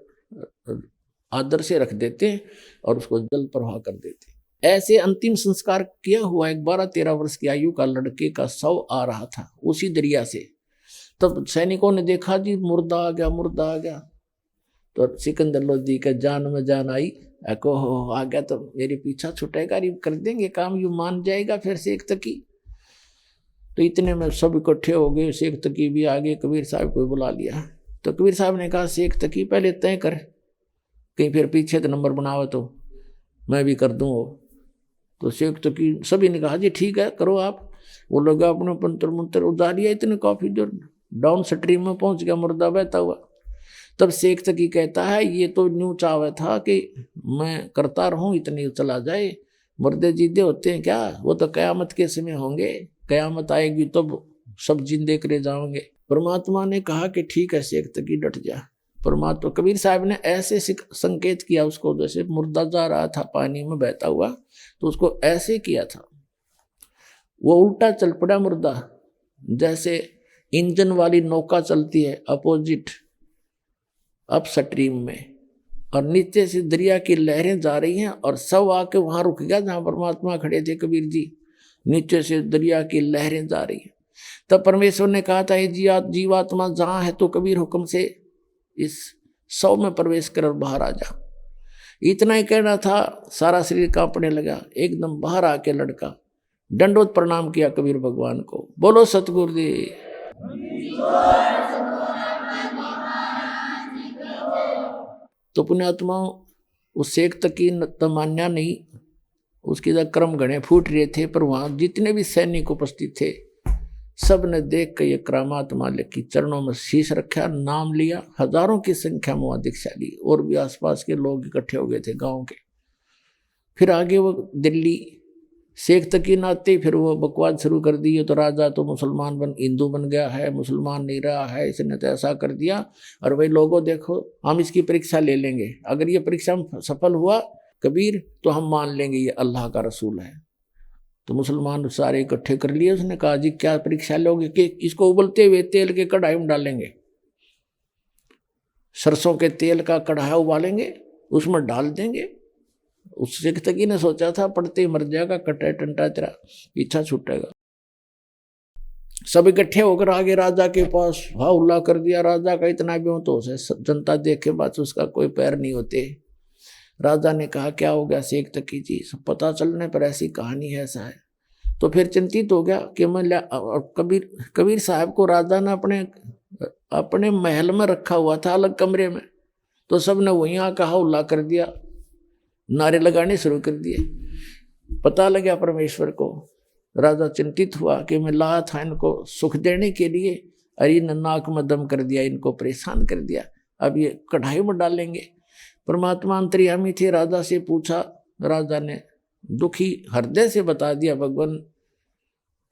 आदर से रख देते हैं और उसको जल प्रवाह कर देते हैं। ऐसे अंतिम संस्कार किया हुआ एक 12-13 वर्ष की आयु का लड़के का शव आ रहा था उसी दरिया से। तब सैनिकों ने देखा जी मुर्दा आ गया, मुर्दा आ गया। तो सिकंदर लोधी के जान में जान आई, एको हो आ गया तो मेरे पीछा छुटेगा, कर देंगे काम, यू मान जाएगा फिर से एक तकी। तो इतने में सब इकट्ठे हो गए, शेख तकी भी आ गए, कबीर साहब को बुला लिया। तो कबीर साहब ने कहा शेख तकी पहले तय कर, कहीं फिर पीछे तो नंबर बनाओ तो मैं भी कर दूँ। तो शेख तकी सभी ने कहा जी ठीक है करो आप। वो लोग अपने पंतर मंत्र उतारिया, इतने काफी जो डाउन स्ट्रीम में पहुंच गया, मुर्दा बहता हुआ। तब शेख तकी कहता है ये तो न्यू चाव था कि मैं करता रहूं, इतनी चला जाए, मुर्दे जीते होते हैं क्या, वो तो कयामत के समय होंगे, कयामत आएगी तब सब जिंदे करे जाओगे। परमात्मा ने कहा कि ठीक है शेख तकी डट जा। परमात्मा कबीर साहब ने ऐसे संकेत किया उसको, जैसे मुर्दा जा रहा था पानी में बहता हुआ, तो उसको ऐसे किया था, वो उल्टा चल पड़ा मुर्दा, जैसे इंजन वाली नौका चलती है अपोजिट अप स्ट्रीम में, और नीचे से दरिया की लहरें जा रही हैं और सब आके वहां रुक गया जहां परमात्मा खड़े थे कबीर जी, नीचे से दरिया की लहरें जा रही हैं। तब परमेश्वर ने कहा था जीवात्मा जहां है तो कबीर हुक्म से इस शव में प्रवेश कर और बाहर आ जा। इतना ही कहना था, सारा शरीर कांपने लगा। एकदम बाहर आके लड़का दंडोत प्रणाम किया कबीर भगवान को, बोलो सतगुरुदेव। तो पुण्यात्माओं उस शेख तक की तमन्ना नहीं, उसके क्रम गणे फूट रहे थे, पर वहां जितने भी सैनिक उपस्थित थे सब ने देख कर ये करामात मालिक की चरणों में शीश रखा, नाम लिया, हजारों की संख्या में वहां दीक्षा ली, और भी आसपास के लोग इकट्ठे हो गए थे गांव के। फिर आगे वो दिल्ली शेख तकी नाते फिर वो बकवास शुरू कर दी, तो राजा तो मुसलमान हिंदू बन गया है, मुसलमान नहीं रहा है, इसने तो ऐसा कर दिया, और भाई लोगों देखो हम इसकी परीक्षा ले लेंगे, अगर ये परीक्षा में सफल हुआ कबीर तो हम मान लेंगे ये अल्लाह का रसूल है। तो मुसलमान सारे इकट्ठे कर लिए। उसने कहा जी क्या परीक्षा लोगे, कि इसको उबलते हुए तेल के कढ़ाई में डालेंगे, सरसों के तेल का कढ़ाई उबालेंगे, उसमें डाल देंगे। उस शेख तकी ने सोचा था पढ़ते ही मर जाएगा, कटा टंटा तेरा पीछा छूटेगा। सब इकट्ठे होकर आगे राजा के पास हाउल्ला कर दिया। राजा का इतना भी तो है, जनता देखे बात उसका कोई पैर नहीं होते। राजा ने कहा क्या हो गया शेख तकी जी, सब पता चलने पर ऐसी कहानी है, ऐसा है। तो फिर चिंतित हो गया कि मैं कबीर साहब को राजा ने अपने महल में रखा हुआ था, अलग कमरे में, तो सब ने वहीं आकर हाउल्ला कर दिया, नारे लगाने शुरू कर दिए। पता लगा परमेश्वर को। राजा चिंतित हुआ कि मैं लाया था इनको सुख देने के लिए, अरे नाक में दम कर दिया, इनको परेशान कर दिया, अब ये कढ़ाई में डालेंगे। परमात्मा अंतर्यामी थे, राजा से पूछा, राजा ने दुखी हृदय से बता दिया भगवान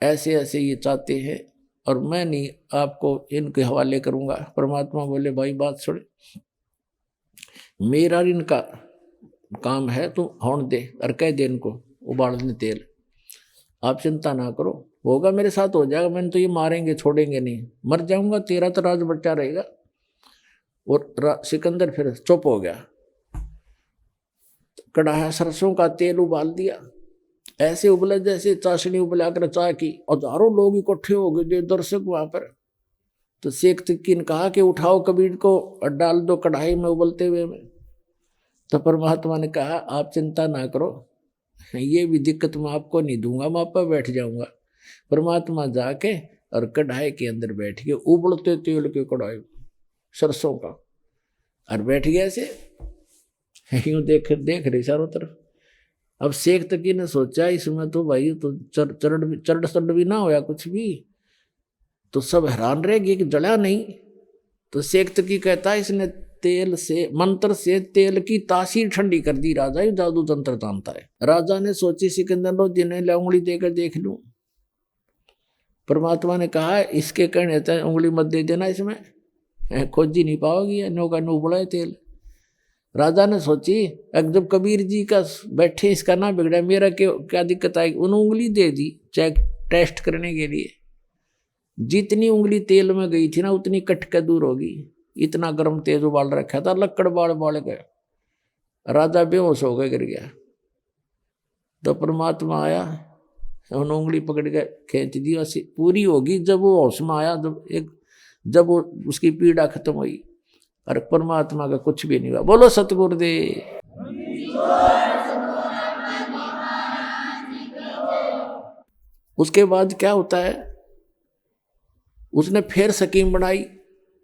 ऐसे ऐसे ये चाहते हैं और मैं नहीं आपको इनके हवाले करूंगा। परमात्मा बोले भाई बात सुन, मेरा इनका काम है, तू होने दे और कह दे इनको उबालने तेल, आप चिंता ना करो, होगा मेरे साथ हो जाएगा, मैंने तो ये मारेंगे छोड़ेंगे नहीं, मर जाऊंगा, तेरा तो राज बच्चा रहेगा। और सिकंदर फिर चुप हो गया। कढ़ाया सरसों का तेल उबाल दिया, ऐसे उबला जैसे चाशनी उबला कर चाय की। हजारों लोग इकट्ठे हो गए, दर्शक वहां पर तो शेख तकी ने कहा कि उठाओ कबीर को और डाल दो कढ़ाई में उबलते हुए में। तो परमात्मा ने कहा आप चिंता ना करो, ये भी दिक्कत मैं आपको नहीं दूंगा, मैं आप पर बैठ जाऊंगा। परमात्मा जाके और कढ़ाई के अंदर बैठ के, उबलते तेल के कढ़ाई सरसों का, और बैठ गया ऐसे यूं देख रही चारों तरफ। अब शेख तकी ने सोचा इसमें तो भाई तो चरड़ भी ना होया कुछ भी, तो सब हैरान रह गए कि जला नहीं। तो शेख तकी कहता है इसने तेल से, मंत्र से तेल की तासीर ठंडी कर दी। राजा ही जादू तंत्र जानता है। राजा ने सोची सिकंदर लो जिन्हें उंगली देकर देख लूं। परमात्मा ने कहा इसके कहने तक उंगली मत दे देना, इसमें खोजी नहीं पाओगी, नौका नो बड़ा है तेल। राजा ने सोची जब कबीर जी का बैठे इसका ना बिगड़ा, मेरा क्या दिक्कत आएगी। उन उंगली दे दी चेक टेस्ट करने के लिए। जितनी उंगली तेल में गई थी ना उतनी कट के दूर होगी। इतना गर्म तेज उबाल रखा था, लक्कड़ बाल गए। राजा बेहोश हो गए, गिर गया। तो परमात्मा आया, उन उंगली पकड़ के खींच दी, पूरी होगी। जब वो होश में आया, जब वो उसकी पीड़ा खत्म हुई, और परमात्मा का कुछ भी नहीं हुआ। बोलो सतगुरुदेव। उसके बाद क्या होता है, उसने फिर स्कीम बनाई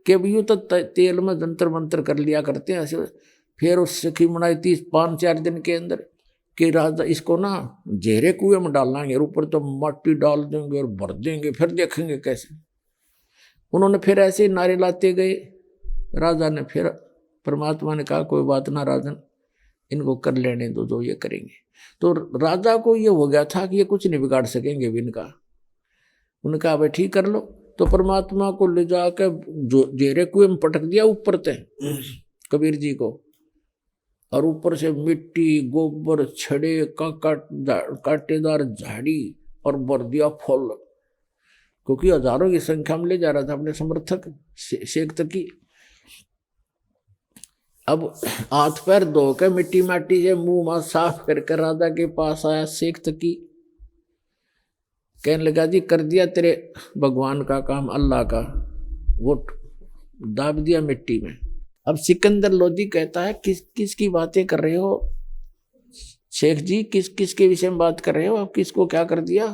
कि यूं तो तेल में जंतर मंतर कर लिया करते हैं ऐसे। फिर उस स्कीम बनाई 5-4 दिन के अंदर कि राजा इसको ना जेरे कुएं में डालेंगे, ऊपर तो मट्टी डाल देंगे और भर देंगे, फिर देखेंगे कैसे। उन्होंने फिर ऐसे ही नारे लाते गए। राजा ने फिर, परमात्मा ने कहा कोई बात ना राजन, इनको कर लेने दो जो ये करेंगे। तो राजा को ये हो गया था कि ये कुछ नहीं बिगाड़ सकेंगे भी इनका। उन्होंने कहा भाई ठीक कर लो। तो परमात्मा को ले जाकर जो जेरे कुएं में पटक दिया ऊपर से कबीर जी को, और ऊपर से मिट्टी, गोबर, छड़े, कांटेदार झाड़ी और भर दिया फल, क्योंकि हजारों की संख्या में ले जा रहा था अपने समर्थक शेख तकी। अब हाथ पैर धो के मिट्टी माटी से मुंह मां साफ करके राजा के पास आया शेख तकी। कहने लगा जी कर दिया तेरे भगवान का काम, अल्लाह का, वो दाब दिया मिट्टी में। अब सिकंदर लोदी कहता है किस की बातें कर रहे हो शेख जी, किस के विषय में बात कर रहे हो, अब किसको क्या कर दिया।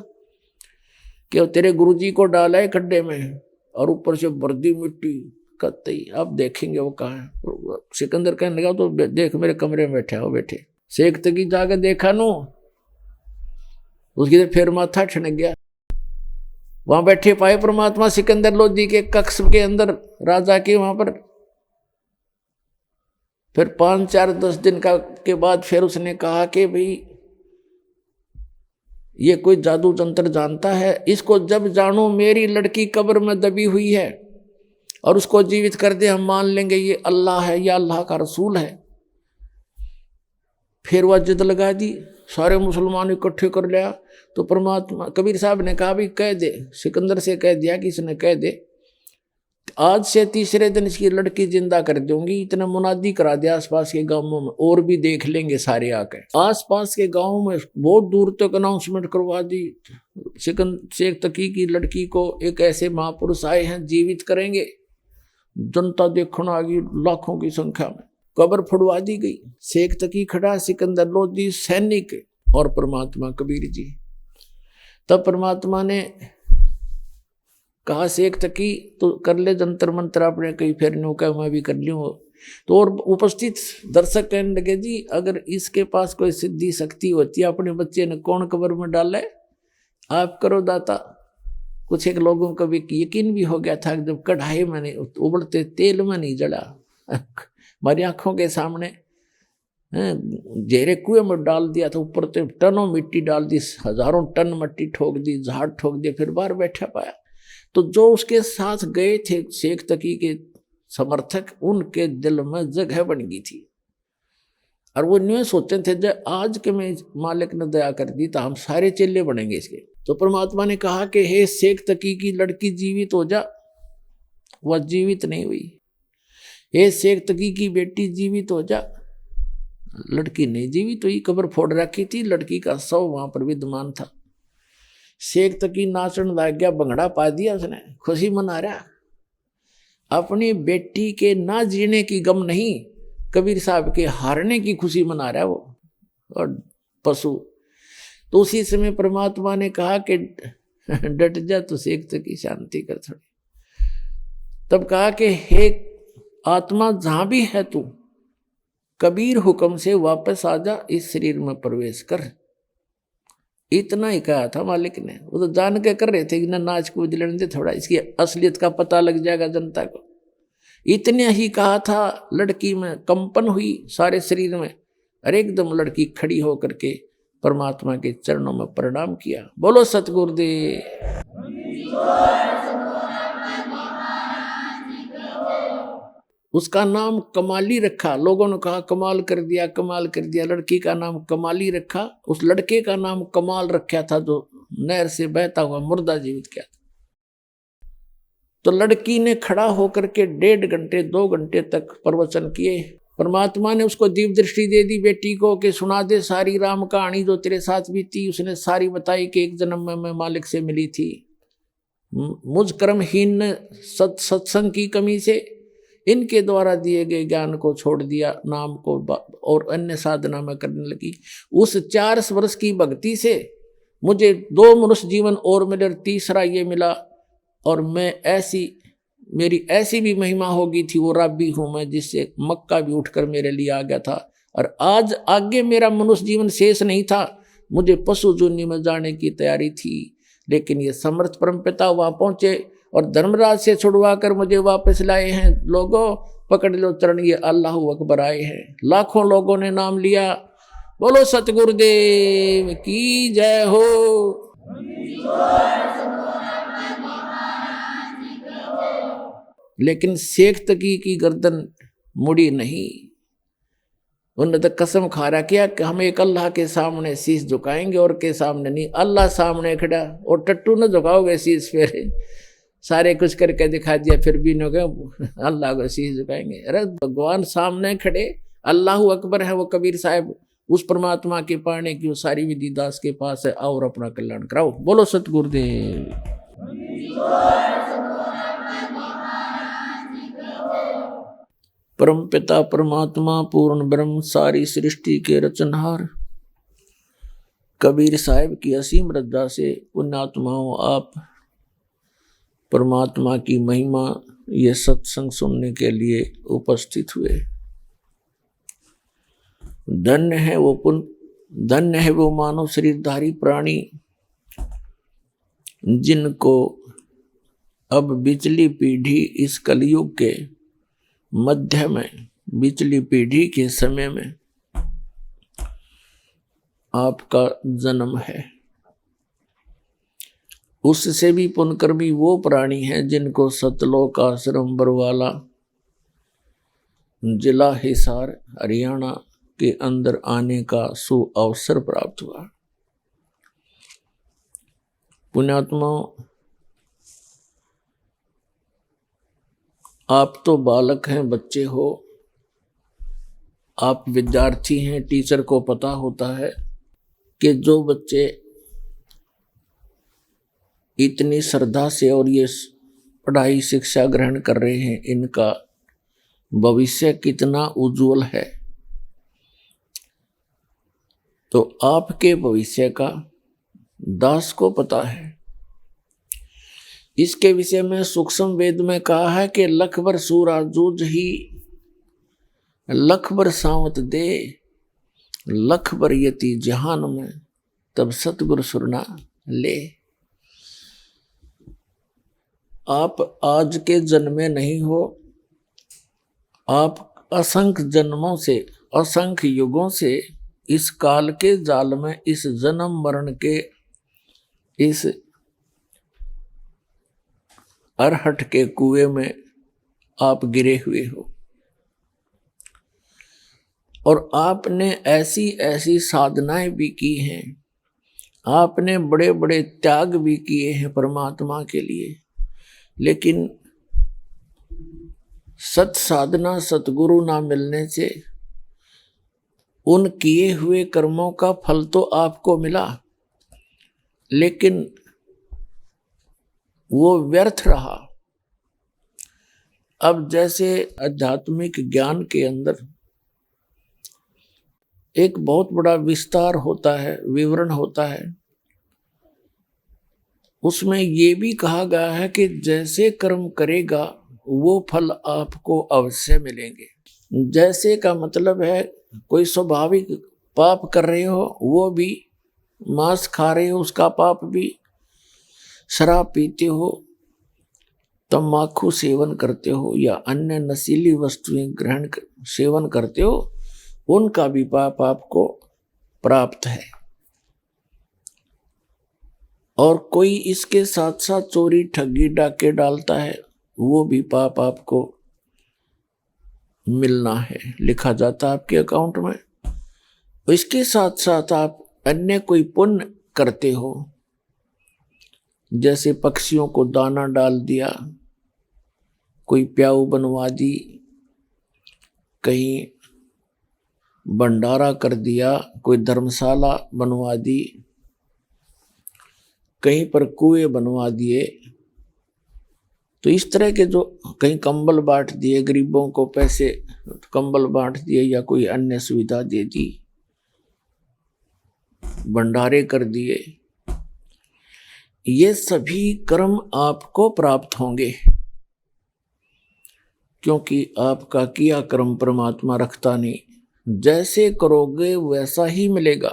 कि तेरे गुरुजी को डाला है खड्डे में और ऊपर से भर दी मिट्टी कतई, अब देखेंगे वो कहाँ है। सिकंदर कहने लगा तो देख मेरे कमरे में बैठे हो। बैठे शेख तकी जाकर देखा नो, उसकी फिर माथा ठनक गया। वहां बैठे पाए परमात्मा सिकंदर लोदी के कक्ष के अंदर राजा के वहां पर। फिर 5-4-10 दिन के बाद फिर उसने कहा कि भाई ये कोई जादू तंत्र जानता है, इसको जब जानो मेरी लड़की कब्र में दबी हुई है और उसको जीवित कर दे, हम मान लेंगे ये अल्लाह है या अल्लाह का रसूल है। फिर वह जिद लगा दी, सारे मुसलमान इकट्ठे कर लिया। तो परमात्मा कबीर साहब ने कहा भी कह दे, सिकंदर से कह दिया कि इसने कह दे आज से तीसरे दिन इसकी लड़की जिंदा कर दूंगी। इतना मुनादी करा दिया आसपास के गांवों में, और भी देख लेंगे सारे आकर। आसपास के गांवों में बहुत दूर तक अनाउंसमेंट करवा दी, शेख तकी की लड़की को एक ऐसे महापुरुष आए हैं जीवित करेंगे। जनता देखने आ गई लाखों की संख्या में। कब्र फुड़वा दी गई। शेख तकी खड़ा, सिकंदर लोदी सैनिक और परमात्मा कबीर जी। तब परमात्मा ने कहा शेख तकी तो कर ले जंतर मंत्र अपने, कहीं फिर नौका मैं भी कर लूँ। तो और उपस्थित दर्शक कहने लगे जी अगर इसके पास कोई सिद्धि शक्ति होती है, अपने बच्चे ने कौन कब्र में डाला है, आप करो दाता। कुछ एक लोगों को भी यकीन भी हो गया था जब कढ़ाई में नहीं, उबलते तेल में नहीं जला, हमारी आंखों के सामने जेरे कुएं में डाल दिया था। ऊपर से टनों मिट्टी डाल दी, हजारों टन मिट्टी ठोक दी, झाड़ ठोक दिया, फिर बाहर बैठा पाया। तो जो उसके साथ गए थे शेख तकी के समर्थक, उनके दिल में जगह बन गई थी और वो न्यू सोचते थे जब आज के में मालिक ने दया कर दी तो हम सारे चेले बनेंगे इसके। तो परमात्मा ने कहा कि हे शेख तकी की लड़की जीवित हो जा, वह जीवित नहीं हुई। हे शेख तकी की बेटी जीवित हो जा, लड़की नहीं जीवित हुई, कब्र फोड़ रखी थी, लड़की का शव वहां पर विद्यमान था। शेख तकी नाचन लग गया, भंगड़ा पा दिया उसने, खुशी मना रहा। अपनी बेटी के ना जीने की गम नहीं, कबीर साहब के हारने की खुशी मना रहा है वो और पशु। तो उसी समय परमात्मा ने कहा कि डट जा, तो सेक की शांति कर थोड़ी। तब कहा कि हे आत्मा, जहां भी है तू, कबीर हुक्म से वापस आ जा, इस शरीर में प्रवेश कर। इतना ही कहा था मालिक ने। वो तो जान के कर रहे थे कि ना नाच कूद लेने दे थोड़ा, इसकी असलियत का पता लग जाएगा जनता को। इतने ही कहा था, लड़की में कंपन हुई सारे शरीर में, और एकदम लड़की खड़ी होकर के परमात्मा के चरणों में प्रणाम किया। बोलो सतगुरुदेव। उसका नाम कमाली रखा। लोगों ने कहा कमाल कर दिया, कमाल कर दिया। लड़की का नाम कमाली रखा। उस लड़के का नाम कमाल रखा था जो नहर से बहता हुआ मुर्दा जीवित किया था। तो लड़की ने खड़ा होकर के 1.5 घंटे 2 घंटे तक प्रवचन किए। परमात्मा ने उसको दिव्य दृष्टि दे दी बेटी को कि सुना दे सारी राम कहानी जो तेरे साथ बीती। उसने सारी बताई कि एक जन्म में मैं मालिक से मिली थी, मुझ कर्महीन ने सत्संग की कमी से इनके द्वारा दिए गए ज्ञान को छोड़ दिया, नाम को और अन्य साधना में करने लगी। उस 4 वर्ष की भक्ति से मुझे 2 मनुष्य जीवन और मिले, और तीसरा ये मिला। और मैं मेरी ऐसी भी महिमा होगी थी, वो राबी हूं मैं, जिससे मक्का भी उठकर मेरे लिए आ गया था। और आज आगे मेरा मनुष्य जीवन शेष नहीं था, मुझे पशु जूनी में जाने की तैयारी थी। लेकिन ये समर्थ परमपिता वहां पहुंचे और धर्मराज से छुड़वा कर मुझे वापस लाए हैं। लोगों पकड़ लो चरण, ये अल्लाह अकबर आए हैं। लाखों लोगों ने नाम लिया। बोलो सतगुरुदेव की जय हो। लेकिन शेख तकी की गर्दन मुड़ी नहीं। उन्होंने तो कसम खा रहा किया कि हम एक अल्लाह के सामने शीश झुकाएंगे और के सामने नहीं। अल्लाह सामने खड़ा और टट्टू न झुकाओगे शीश, फिर सारे कुछ करके दिखा दिया, फिर भी न गए अल्लाह को शीश झुकाएंगे। अरे भगवान सामने खड़े, अल्लाह अकबर है वो कबीर साहब। उस परमात्मा के पाने की वो सारी विधि दास के पास है, और अपना कल्याण कराओ। बोलो सतगुरुदेव। परम पिता परमात्मा पूर्ण ब्रह्म सारी सृष्टि के रचनहार कबीर साहब की असीम रद्दा से पुण्यात्माओं आप परमात्मा की महिमा ये सत्संग सुनने के लिए उपस्थित हुए। धन्य है वो मानव शरीरधारी प्राणी जिनको अब बिचली पीढ़ी इस कलयुग के मध्य में, बिचली पीढ़ी के समय में आपका जन्म है। उससे भी पुण्यकर्मी वो प्राणी हैं जिनको सतलोक आश्रम बरवाला जिला हिसार हरियाणा के अंदर आने का सुअवसर प्राप्त हुआ। पुण्यात्माओं, आप तो बालक हैं, बच्चे हो, आप विद्यार्थी हैं। टीचर को पता होता है कि जो बच्चे इतनी श्रद्धा से और ये पढ़ाई शिक्षा ग्रहण कर रहे हैं, इनका भविष्य कितना उज्जवल है। तो आपके भविष्य का दास को पता है। इसके विषय में सूक्ष्म वेद में कहा है कि लख बर सूरा जूझ ही लख बर सावत दे, लख बर यति जहान में तब सतगुरु सुरना ले। आप आज के जन्मे नहीं हो, आप असंख्य जन्मों से, असंख्य युगों से इस काल के जाल में, इस जन्म मरण के इस अरहट के कुएं में आप गिरे हुए हो। और आपने ऐसी ऐसी साधनाएं भी की हैं, आपने बड़े बड़े त्याग भी किए हैं परमात्मा के लिए। लेकिन सत साधना सतगुरु ना मिलने से उन किए हुए कर्मों का फल तो आपको मिला, लेकिन वो व्यर्थ रहा। अब जैसे आध्यात्मिक ज्ञान के अंदर एक बहुत बड़ा विस्तार होता है, विवरण होता है, उसमें ये भी कहा गया है कि जैसे कर्म करेगा वो फल आपको अवश्य मिलेंगे। जैसे का मतलब है कोई स्वाभाविक पाप कर रहे हो वो भी, मांस खा रहे हो उसका पाप भी, शराब पीते हो, तम्बाकू सेवन करते हो या अन्य नशीली वस्तुएं सेवन करते हो, उनका भी पाप आपको प्राप्त है। और कोई इसके साथ साथ चोरी ठगी डाके डालता है, वो भी पाप आपको मिलना है, लिखा जाता है आपके अकाउंट में। इसके साथ साथ आप अन्य कोई पुण्य करते हो, जैसे पक्षियों को दाना डाल दिया, कोई प्याऊ बनवा दी, कहीं भंडारा कर दिया, कोई धर्मशाला बनवा दी, कहीं पर कुएं बनवा दिए, तो इस तरह के जो कहीं कंबल बांट दिए, गरीबों को पैसे कंबल बांट दिए या कोई अन्य सुविधा दे दी, भंडारे कर दिए, ये सभी कर्म आपको प्राप्त होंगे, क्योंकि आपका किया कर्म परमात्मा रखता नहीं। जैसे करोगे वैसा ही मिलेगा।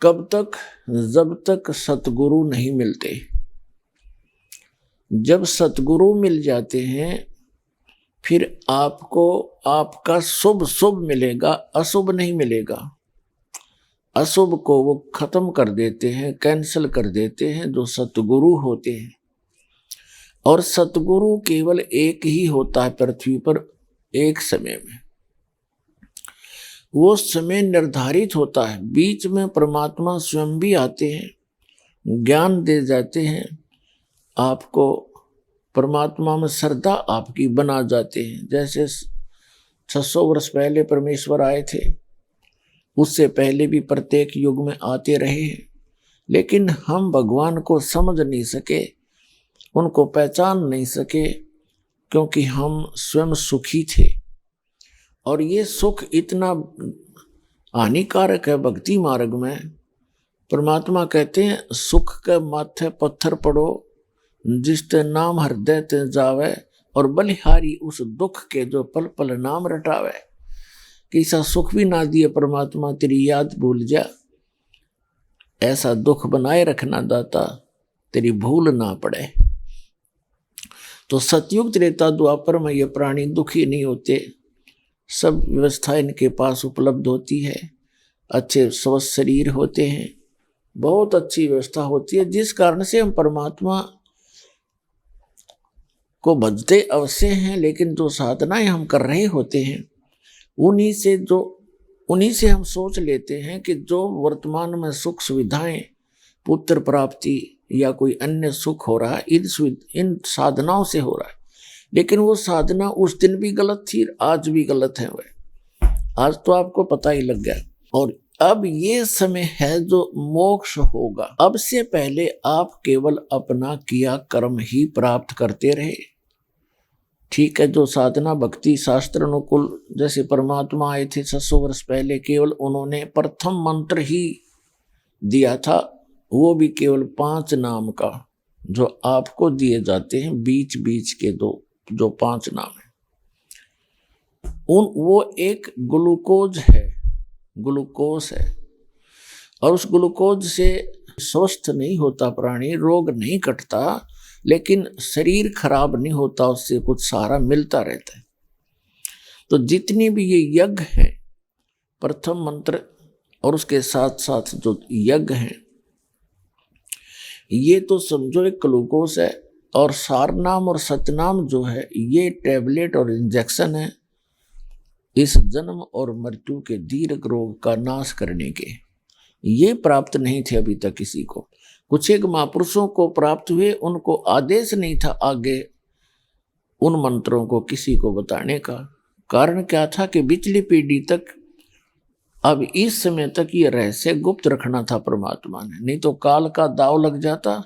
कब तक? जब तक सतगुरु नहीं मिलते। जब सतगुरु मिल जाते हैं फिर आपको आपका शुभ शुभ मिलेगा, अशुभ नहीं मिलेगा। अशुभ को वो खत्म कर देते हैं, कैंसिल कर देते हैं जो सतगुरु होते हैं। और सतगुरु केवल एक ही होता है पृथ्वी पर एक समय में। वो समय निर्धारित होता है, बीच में परमात्मा स्वयं भी आते हैं, ज्ञान दे जाते हैं, आपको परमात्मा में श्रद्धा आपकी बना जाते हैं। जैसे 600 वर्ष पहले परमेश्वर आए थे, उससे पहले भी प्रत्येक युग में आते रहे हैं, लेकिन हम भगवान को समझ नहीं सके, उनको पहचान नहीं सके, क्योंकि हम स्वयं सुखी थे। और ये सुख इतना हानिकारक है भक्ति मार्ग में। परमात्मा कहते हैं सुख के माथे पत्थर पड़ो, जिसते नाम हृदय ते जावे, और बलिहारी उस दुख के जो पल पल नाम रटावे। कि ऐसा सुख भी ना दिए परमात्मा, तेरी याद भूल जा, ऐसा दुख बनाए रखना दाता, तेरी भूल ना पड़े। तो सतयुग त्रेता द्वापर में ये प्राणी दुखी नहीं होते, सब व्यवस्था इनके पास उपलब्ध होती है, अच्छे स्वस्थ शरीर होते हैं, बहुत अच्छी व्यवस्था होती है, जिस कारण से हम परमात्मा को भजते अवश्य हैं। लेकिन जो साधनाएं हम कर रहे होते हैं उन्हीं से हम सोच लेते हैं कि जो वर्तमान में सुख सुविधाएं, पुत्र प्राप्ति या कोई अन्य सुख हो रहा है, इन साधनाओं से हो रहा है। लेकिन वो साधना उस दिन भी गलत थी, आज भी गलत है। वह आज तो आपको पता ही लग गया। और अब ये समय है जो मोक्ष होगा। अब से पहले आप केवल अपना किया कर्म ही प्राप्त करते रहे। ठीक है, जो साधना भक्ति शास्त्र अनुकूल, जैसे परमात्मा आए थे 600 वर्ष पहले, केवल उन्होंने प्रथम मंत्र ही दिया था, वो भी केवल 5 नाम का, जो आपको दिए जाते हैं बीच बीच के जो 5 नाम है। वो एक ग्लूकोज है, ग्लूकोज है, और उस ग्लूकोज से स्वस्थ नहीं होता प्राणी, रोग नहीं कटता, लेकिन शरीर खराब नहीं होता, उससे कुछ सहारा मिलता रहता है। तो जितनी भी ये यज्ञ हैं, प्रथम मंत्र और उसके साथ साथ जो यज्ञ हैं, ये तो समझो एक ग्लूकोज है। और सारनाम और सतनाम जो है, ये टैबलेट और इंजेक्शन है इस जन्म और मृत्यु के दीर्घ रोग का नाश करने के। ये प्राप्त नहीं थे अभी तक किसी को। कुछ एक महापुरुषों को प्राप्त हुए, उनको आदेश नहीं था आगे उन मंत्रों को किसी को बताने का। कारण क्या था कि पिछली पीढ़ी तक, अब इस समय तक ये रहस्य गुप्त रखना था परमात्मा ने, नहीं तो काल का दाव लग जाता।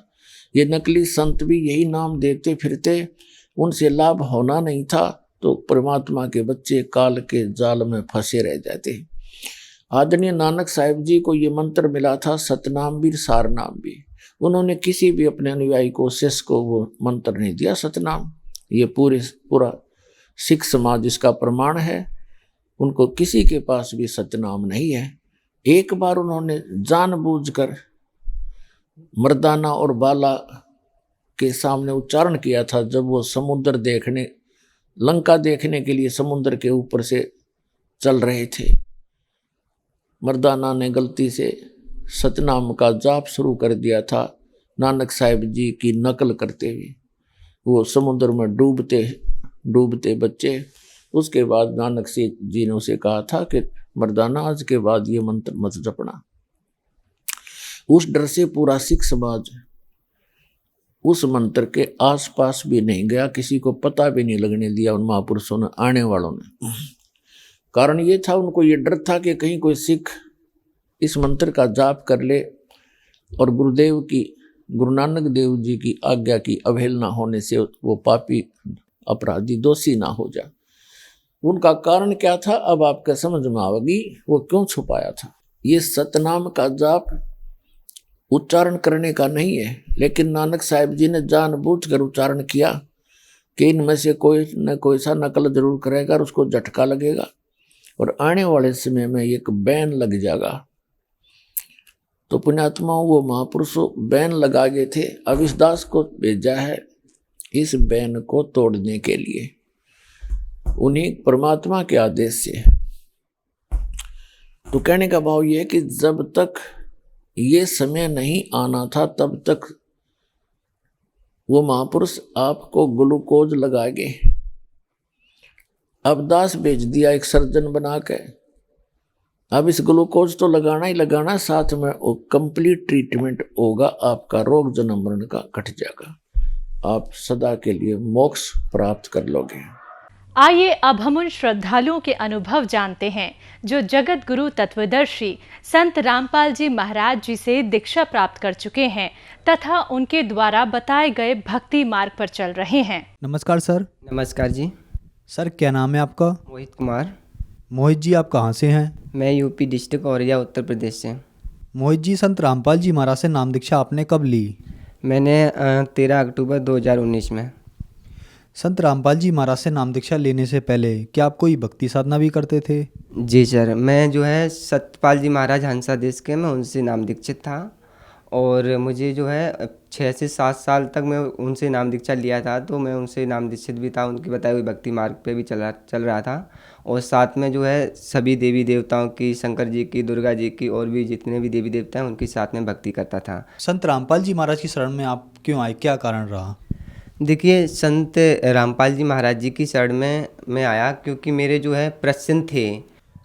ये नकली संत भी यही नाम देते फिरते उनसे लाभ होना नहीं था तो परमात्मा के बच्चे काल के जाल में फंसे रह जाते। आदरणीय नानक साहिब जी को ये मंत्र मिला था, सतनाम भी सार नाम भी। उन्होंने किसी भी अपने अनुयायी को, शिष्य को वो मंत्र नहीं दिया सतनाम। ये पूरा सिख समाज इसका प्रमाण है। उनको किसी के पास भी सतनाम नहीं है। एक बार उन्होंने जानबूझकर मर्दाना और बाला के सामने उच्चारण किया था, जब वो समुद्र देखने, लंका देखने के लिए समुद्र के ऊपर से चल रहे थे। मर्दाना ने गलती से सतनाम का जाप शुरू कर दिया था, नानक साहिब जी की नकल करते हुए। वो समुद्र में डूबते बच्चे। उसके बाद नानक जी ने उसे कहा था कि मर्दाना आज के बाद ये मंत्र मत जपना। उस डर से पूरा सिख समाज उस मंत्र के आसपास भी नहीं गया, किसी को पता भी नहीं लगने दिया उन महापुरुषों ने, आने वालों ने। कारण ये था, उनको ये डर था कि कहीं कोई सिख इस मंत्र का जाप कर ले और गुरु नानक देव जी की आज्ञा की अवहेलना होने से वो पापी अपराधी दोषी ना हो जाए। उनका कारण क्या था, अब आपके समझ में आवेगी वो क्यों छुपाया था। ये सतनाम का जाप उच्चारण करने का नहीं है, लेकिन नानक साहिब जी ने जानबूझकर उच्चारण किया कि इनमें से कोई न कोई सा नकल जरूर करेगा और उसको झटका लगेगा और आने वाले समय में एक बैन लग जाएगा। तो पुण्यात्माओं, वो महापुरुषों बैन लगा गए थे। अब इस दास को भेजा है इस बैन को तोड़ने के लिए, उन्हीं परमात्मा के आदेश से। तो कहने का भाव ये है कि जब तक ये समय नहीं आना था तब तक वो महापुरुष आपको ग्लूकोज लगा गए। अब दास भेज दिया एक सर्जन बना के। अब इस ग्लूकोज तो लगाना ही लगाना, साथ में वो कंप्लीट ट्रीटमेंट होगा, आपका रोग जन्म मरण का कट जाएगा, आप सदा के लिए मोक्ष प्राप्त कर लोगे। आइए अब हम उन श्रद्धालुओं के अनुभव जानते हैं जो जगत गुरु तत्वदर्शी संत रामपाल जी महाराज जी से दीक्षा प्राप्त कर चुके हैं तथा उनके द्वारा बताए गए भक्ति मार्ग पर चल रहे हैं। नमस्कार सर। नमस्कार जी। सर क्या नाम है आपका? मोहित कुमार। मोहित जी आप कहाँ से हैं? मैं यूपी डिस्ट्रिक्ट औरैया उत्तर प्रदेश से। मोहित जी, संत रामपाल जी महाराज से नाम दीक्षा आपने कब ली? मैंने 13 अक्टूबर 2019 में। संत रामपाल जी महाराज से नाम दीक्षा लेने से पहले क्या आप कोई भक्ति साधना भी करते थे? जी सर, मैं जो है सतपाल जी महाराज हंसा देश के, मैं उनसे नाम दीक्षित था और मुझे जो है 6 से 7 साल तक मैं उनसे नाम दीक्षा लिया था। तो मैं उनसे नाम दीक्षित भी था, उनकी बताई हुई भक्ति मार्ग पे भी चल रहा था और साथ में जो है सभी देवी देवताओं की, शंकर जी की, दुर्गा जी की और भी जितने भी देवी देवता हैं उनके साथ में भक्ति करता था। संत रामपाल जी महाराज की शरण में आप क्यों आए, क्या कारण रहा? देखिए, संत रामपाल जी महाराज जी की शरण में मैं आया क्योंकि मेरे जो है प्रश्न थे।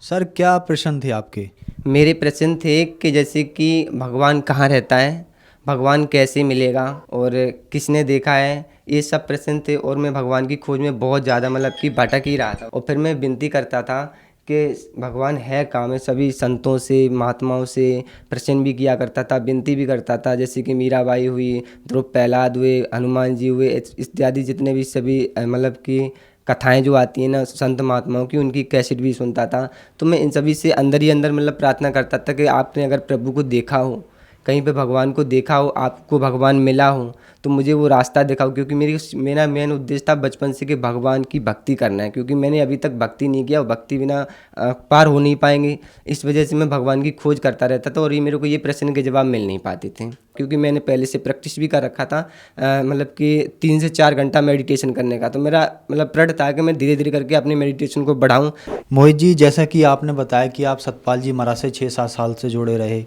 सर क्या प्रश्न थे आपके? मेरे प्रश्न थे कि जैसे कि भगवान कहाँ रहता है, भगवान कैसे मिलेगा और किसने देखा है, ये सब प्रश्न थे और मैं भगवान की खोज में बहुत ज़्यादा मतलब कि भटक ही रहा था। और फिर मैं विनती करता था कि भगवान है कहाँ। मैं सभी संतों से, महात्माओं से प्रश्न भी किया करता था, विनती भी करता था, जैसे कि मीराबाई हुई, ध्रुव प्रहलाद हुए, हनुमान जी हुए, इत्यादि जितने भी सभी मतलब कि कथाएं जो आती हैं ना संत महात्माओं की, उनकी कैसेट भी सुनता था। तो मैं इन सभी से अंदर ही अंदर मतलब प्रार्थना करता था कि आपने अगर प्रभु को देखा हो, कहीं पे भगवान को देखा हो, आपको भगवान मिला हो तो मुझे वो रास्ता दिखाओ। क्योंकि मेरा मेन उद्देश्य था बचपन से कि भगवान की भक्ति करना है, क्योंकि मैंने अभी तक भक्ति नहीं किया और भक्ति बिना पार हो नहीं पाएंगे। इस वजह से मैं भगवान की खोज करता रहता था और ये मेरे को ये प्रश्न के जवाब मिल नहीं पाते थे, क्योंकि मैंने पहले से प्रैक्टिस भी कर रखा था मतलब कि 3 से 4 घंटा मेडिटेशन करने का। तो मेरा मतलब प्रण था कि मैं धीरे धीरे करके अपने मेडिटेशन को बढ़ाऊँ। मोहित जी, जैसा कि आपने बताया कि आप सतपाल जी महाराज से 6-7 साल से जुड़े रहे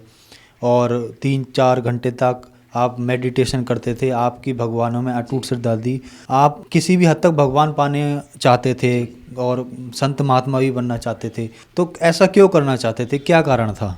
और 3-4 घंटे तक आप मेडिटेशन करते थे, आपकी भगवानों में अटूट श्रद्धा थी, आप किसी भी हद तक भगवान पाने चाहते थे और संत महात्मा भी बनना चाहते थे। तो ऐसा क्यों करना चाहते थे, क्या कारण था?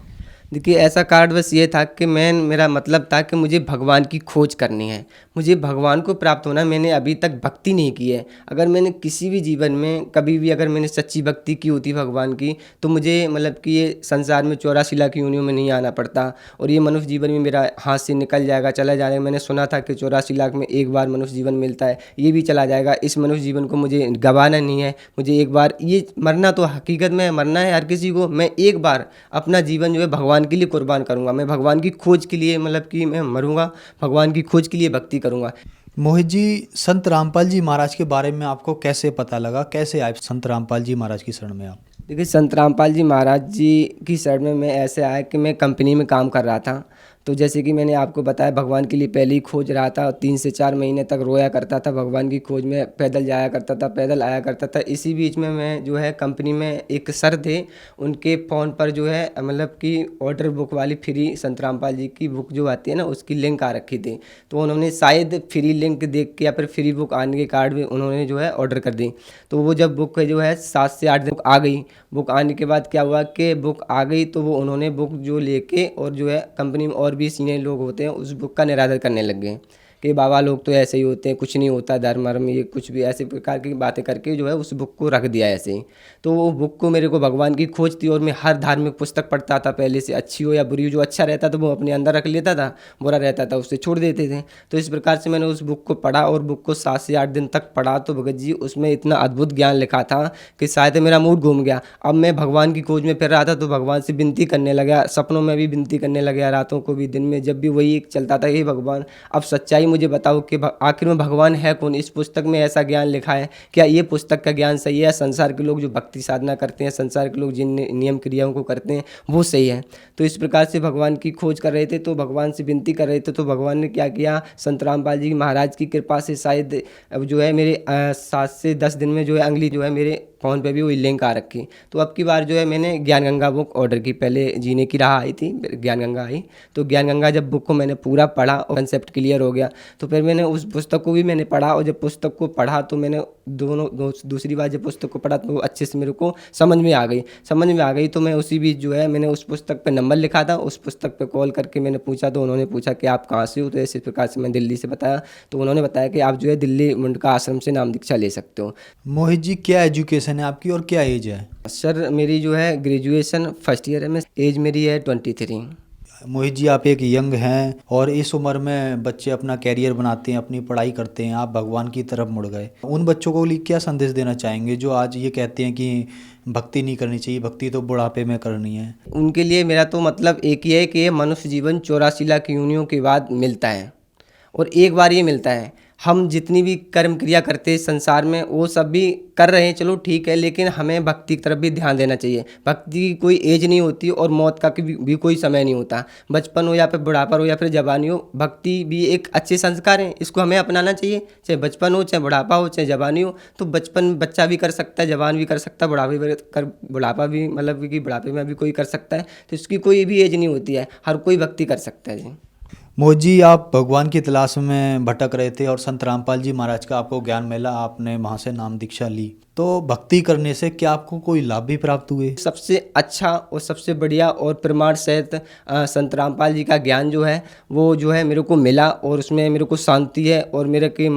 देखिए ऐसा कार्ड बस ये था कि मेरा मतलब था कि मुझे भगवान की खोज करनी है, मुझे भगवान को प्राप्त होना। मैंने अभी तक भक्ति नहीं की है। अगर मैंने किसी भी जीवन में कभी भी अगर मैंने सच्ची भक्ति की होती भगवान की, तो मुझे मतलब कि ये संसार में 84 लाख योनियों में नहीं आना पड़ता और ये मनुष्य जीवन में मेरा हाथ से निकल जाएगा, चला जाएगा। मैंने सुना था कि 84 लाख में एक बार मनुष्य जीवन मिलता है, ये भी चला जाएगा। इस मनुष्य जीवन को मुझे गंवाना नहीं है, मुझे एक बार ये मरना तो हकीकत में मरना है हर किसी को। मैं एक बार अपना जीवन जो है भगवान के लिए कुर्बान करूँगा। मैं भगवान की खोज के लिए मतलब कि मैं मरूँगा, भगवान की खोज के लिए भक्ति करूँगा। मोहित जी, संत रामपाल जी महाराज के बारे में आपको कैसे पता लगा, कैसे आए संत रामपाल जी महाराज की शरण में आप? देखिए संत रामपाल जी महाराज जी की शरण में मैं ऐसे आया कि मैं कंपनी में काम कर रहा था। तो जैसे कि मैंने आपको बताया भगवान के लिए पहले ही खोज रहा था, 3 से 4 महीने तक रोया करता था भगवान की खोज में, पैदल जाया करता था, पैदल आया करता था। इसी बीच में मैं जो है कंपनी में एक सर थे, उनके फ़ोन पर जो है मतलब कि ऑर्डर बुक वाली फ्री संत रामपाल जी की बुक जो आती है ना, उसकी लिंक आ रखी थी। तो उन्होंने शायद फ्री लिंक देख के या फिर फ्री बुक आने के कार्ड में उन्होंने जो है ऑर्डर कर दी। तो वो जब बुक जो है 7 से 8 दिन आ गई। बुक आने के बाद क्या हुआ कि बुक आ गई तो वो उन्होंने बुक जो लेके और जो है कंपनी में और भी सीनियर लोग होते हैं उस बुक का निरादर करने लग गए कि बाबा लोग तो ऐसे ही होते हैं, कुछ नहीं होता धर्म वर्म, ये कुछ भी ऐसे प्रकार की बातें करके जो है उस बुक को रख दिया ऐसे ही। तो वो बुक को मेरे को भगवान की खोज थी और मैं हर धार्मिक पुस्तक पढ़ता था पहले से, अच्छी हो या बुरी हो, जो अच्छा रहता था वो अपने अंदर रख लेता था, बुरा रहता था उससे छोड़ देते थे। तो इस प्रकार से मैंने उस बुक को पढ़ा और बुक को 7 से 8 दिन तक पढ़ा। तो भगत जी उसमें इतना अद्भुत ज्ञान लिखा था कि शायद मेरा मूड घूम गया। अब मैं भगवान की खोज में फिर रहा था तो भगवान से विनती करने लगा, सपनों में भी विनती करने लगा, रातों को भी, दिन में जब भी वही एक चलता था, हे भगवान अब सच्चाई मुझे बताओ कि आखिर में भगवान है कौन। इस पुस्तक में ऐसा ज्ञान लिखा है, क्या ये पुस्तक का ज्ञान सही है? संसार के लोग जो भक्ति साधना करते हैं, संसार के लोग जिन नियम क्रियाओं को करते हैं वो सही है? तो इस प्रकार से भगवान की खोज कर रहे थे, तो भगवान से विनती कर रहे थे। तो भगवान ने क्या किया, संत रामपाल जी महाराज की कृपा से शायद अब जो है मेरे 7 से 10 दिन में जो है अगली जो है मेरे फ़ोन पे भी वही लिंक आ रखी। तो अब की बार जो है मैंने ज्ञान गंगा बुक ऑर्डर की। पहले जीने की राह आई थी, ज्ञान गंगा आई। तो ज्ञान गंगा जब बुक को मैंने पूरा पढ़ा और कंसेप्ट क्लियर हो गया, तो फिर मैंने उस पुस्तक को भी मैंने पढ़ा। और जब पुस्तक को पढ़ा तो मैंने दूसरी बार जब पुस्तक को पढ़ा तो वो अच्छे से मेरे को समझ में आ गई। तो मैं उसी बीच जो है मैंने उस पुस्तक पर नंबर लिखा था, उस पुस्तक पर कॉल करके मैंने पूछा। तो उन्होंने पूछा कि आप कहाँ से हो? तो इसी प्रकार से मैं दिल्ली से बताया। तो उन्होंने बताया कि आप जो है दिल्ली मुंडका आश्रम से नाम दीक्षा ले सकते हो। मोहित जी, क्या एजुकेशन है आपकी और क्या एज है? सर मेरी जो है ग्रेजुएशन फर्स्ट ईयर है, मैं एज मेरी है 23। मोहित जी, आप एक यंग हैं और इस उम्र में बच्चे अपना कैरियर बनाते हैं, अपनी पढ़ाई करते हैं, आप भगवान की तरफ मुड़ गए। उन बच्चों को लिए क्या संदेश देना चाहेंगे जो आज ये कहते हैं कि भक्ति नहीं करनी चाहिए, भक्ति तो बुढ़ापे में करनी है? उनके लिए मेरा तो मतलब एक ही है कि ये मनुष्य जीवन 84 लाख योनियों के बाद मिलता है और एक बार ये मिलता है। हम जितनी भी कर्म क्रिया करते हैं संसार में वो सब भी कर रहे हैं, चलो ठीक है, लेकिन हमें भक्ति की तरफ भी ध्यान देना चाहिए। भक्ति की कोई एज नहीं होती और मौत का भी कोई समय नहीं होता। बचपन हो या फिर बुढ़ापा हो या फिर जवानी हो, भक्ति भी एक अच्छे संस्कार हैं, इसको हमें अपनाना चाहिए। चाहे बचपन हो, चाहे बुढ़ापा हो, चाहे जवानी हो। तो बचपन बच्चा भी कर सकता है, जवान भी कर सकता है, बुढ़ापा भी मतलब कि बुढ़ापे में भी कोई कर सकता है। तो इसकी कोई भी एज नहीं होती है, हर कोई भक्ति कर सकता है जी। मोहित जी, आप भगवान की तलाश में भटक रहे थे और संत रामपाल जी महाराज का आपको ज्ञान मिला, आपने वहाँ से नाम दीक्षा ली। तो भक्ति करने से क्या आपको कोई लाभ भी प्राप्त हुए? सबसे अच्छा और सबसे बढ़िया और प्रमाण सहित संत रामपाल जी का ज्ञान जो है वो जो है मेरे को मिला और उसमें मेरे को शांति है और मेरे के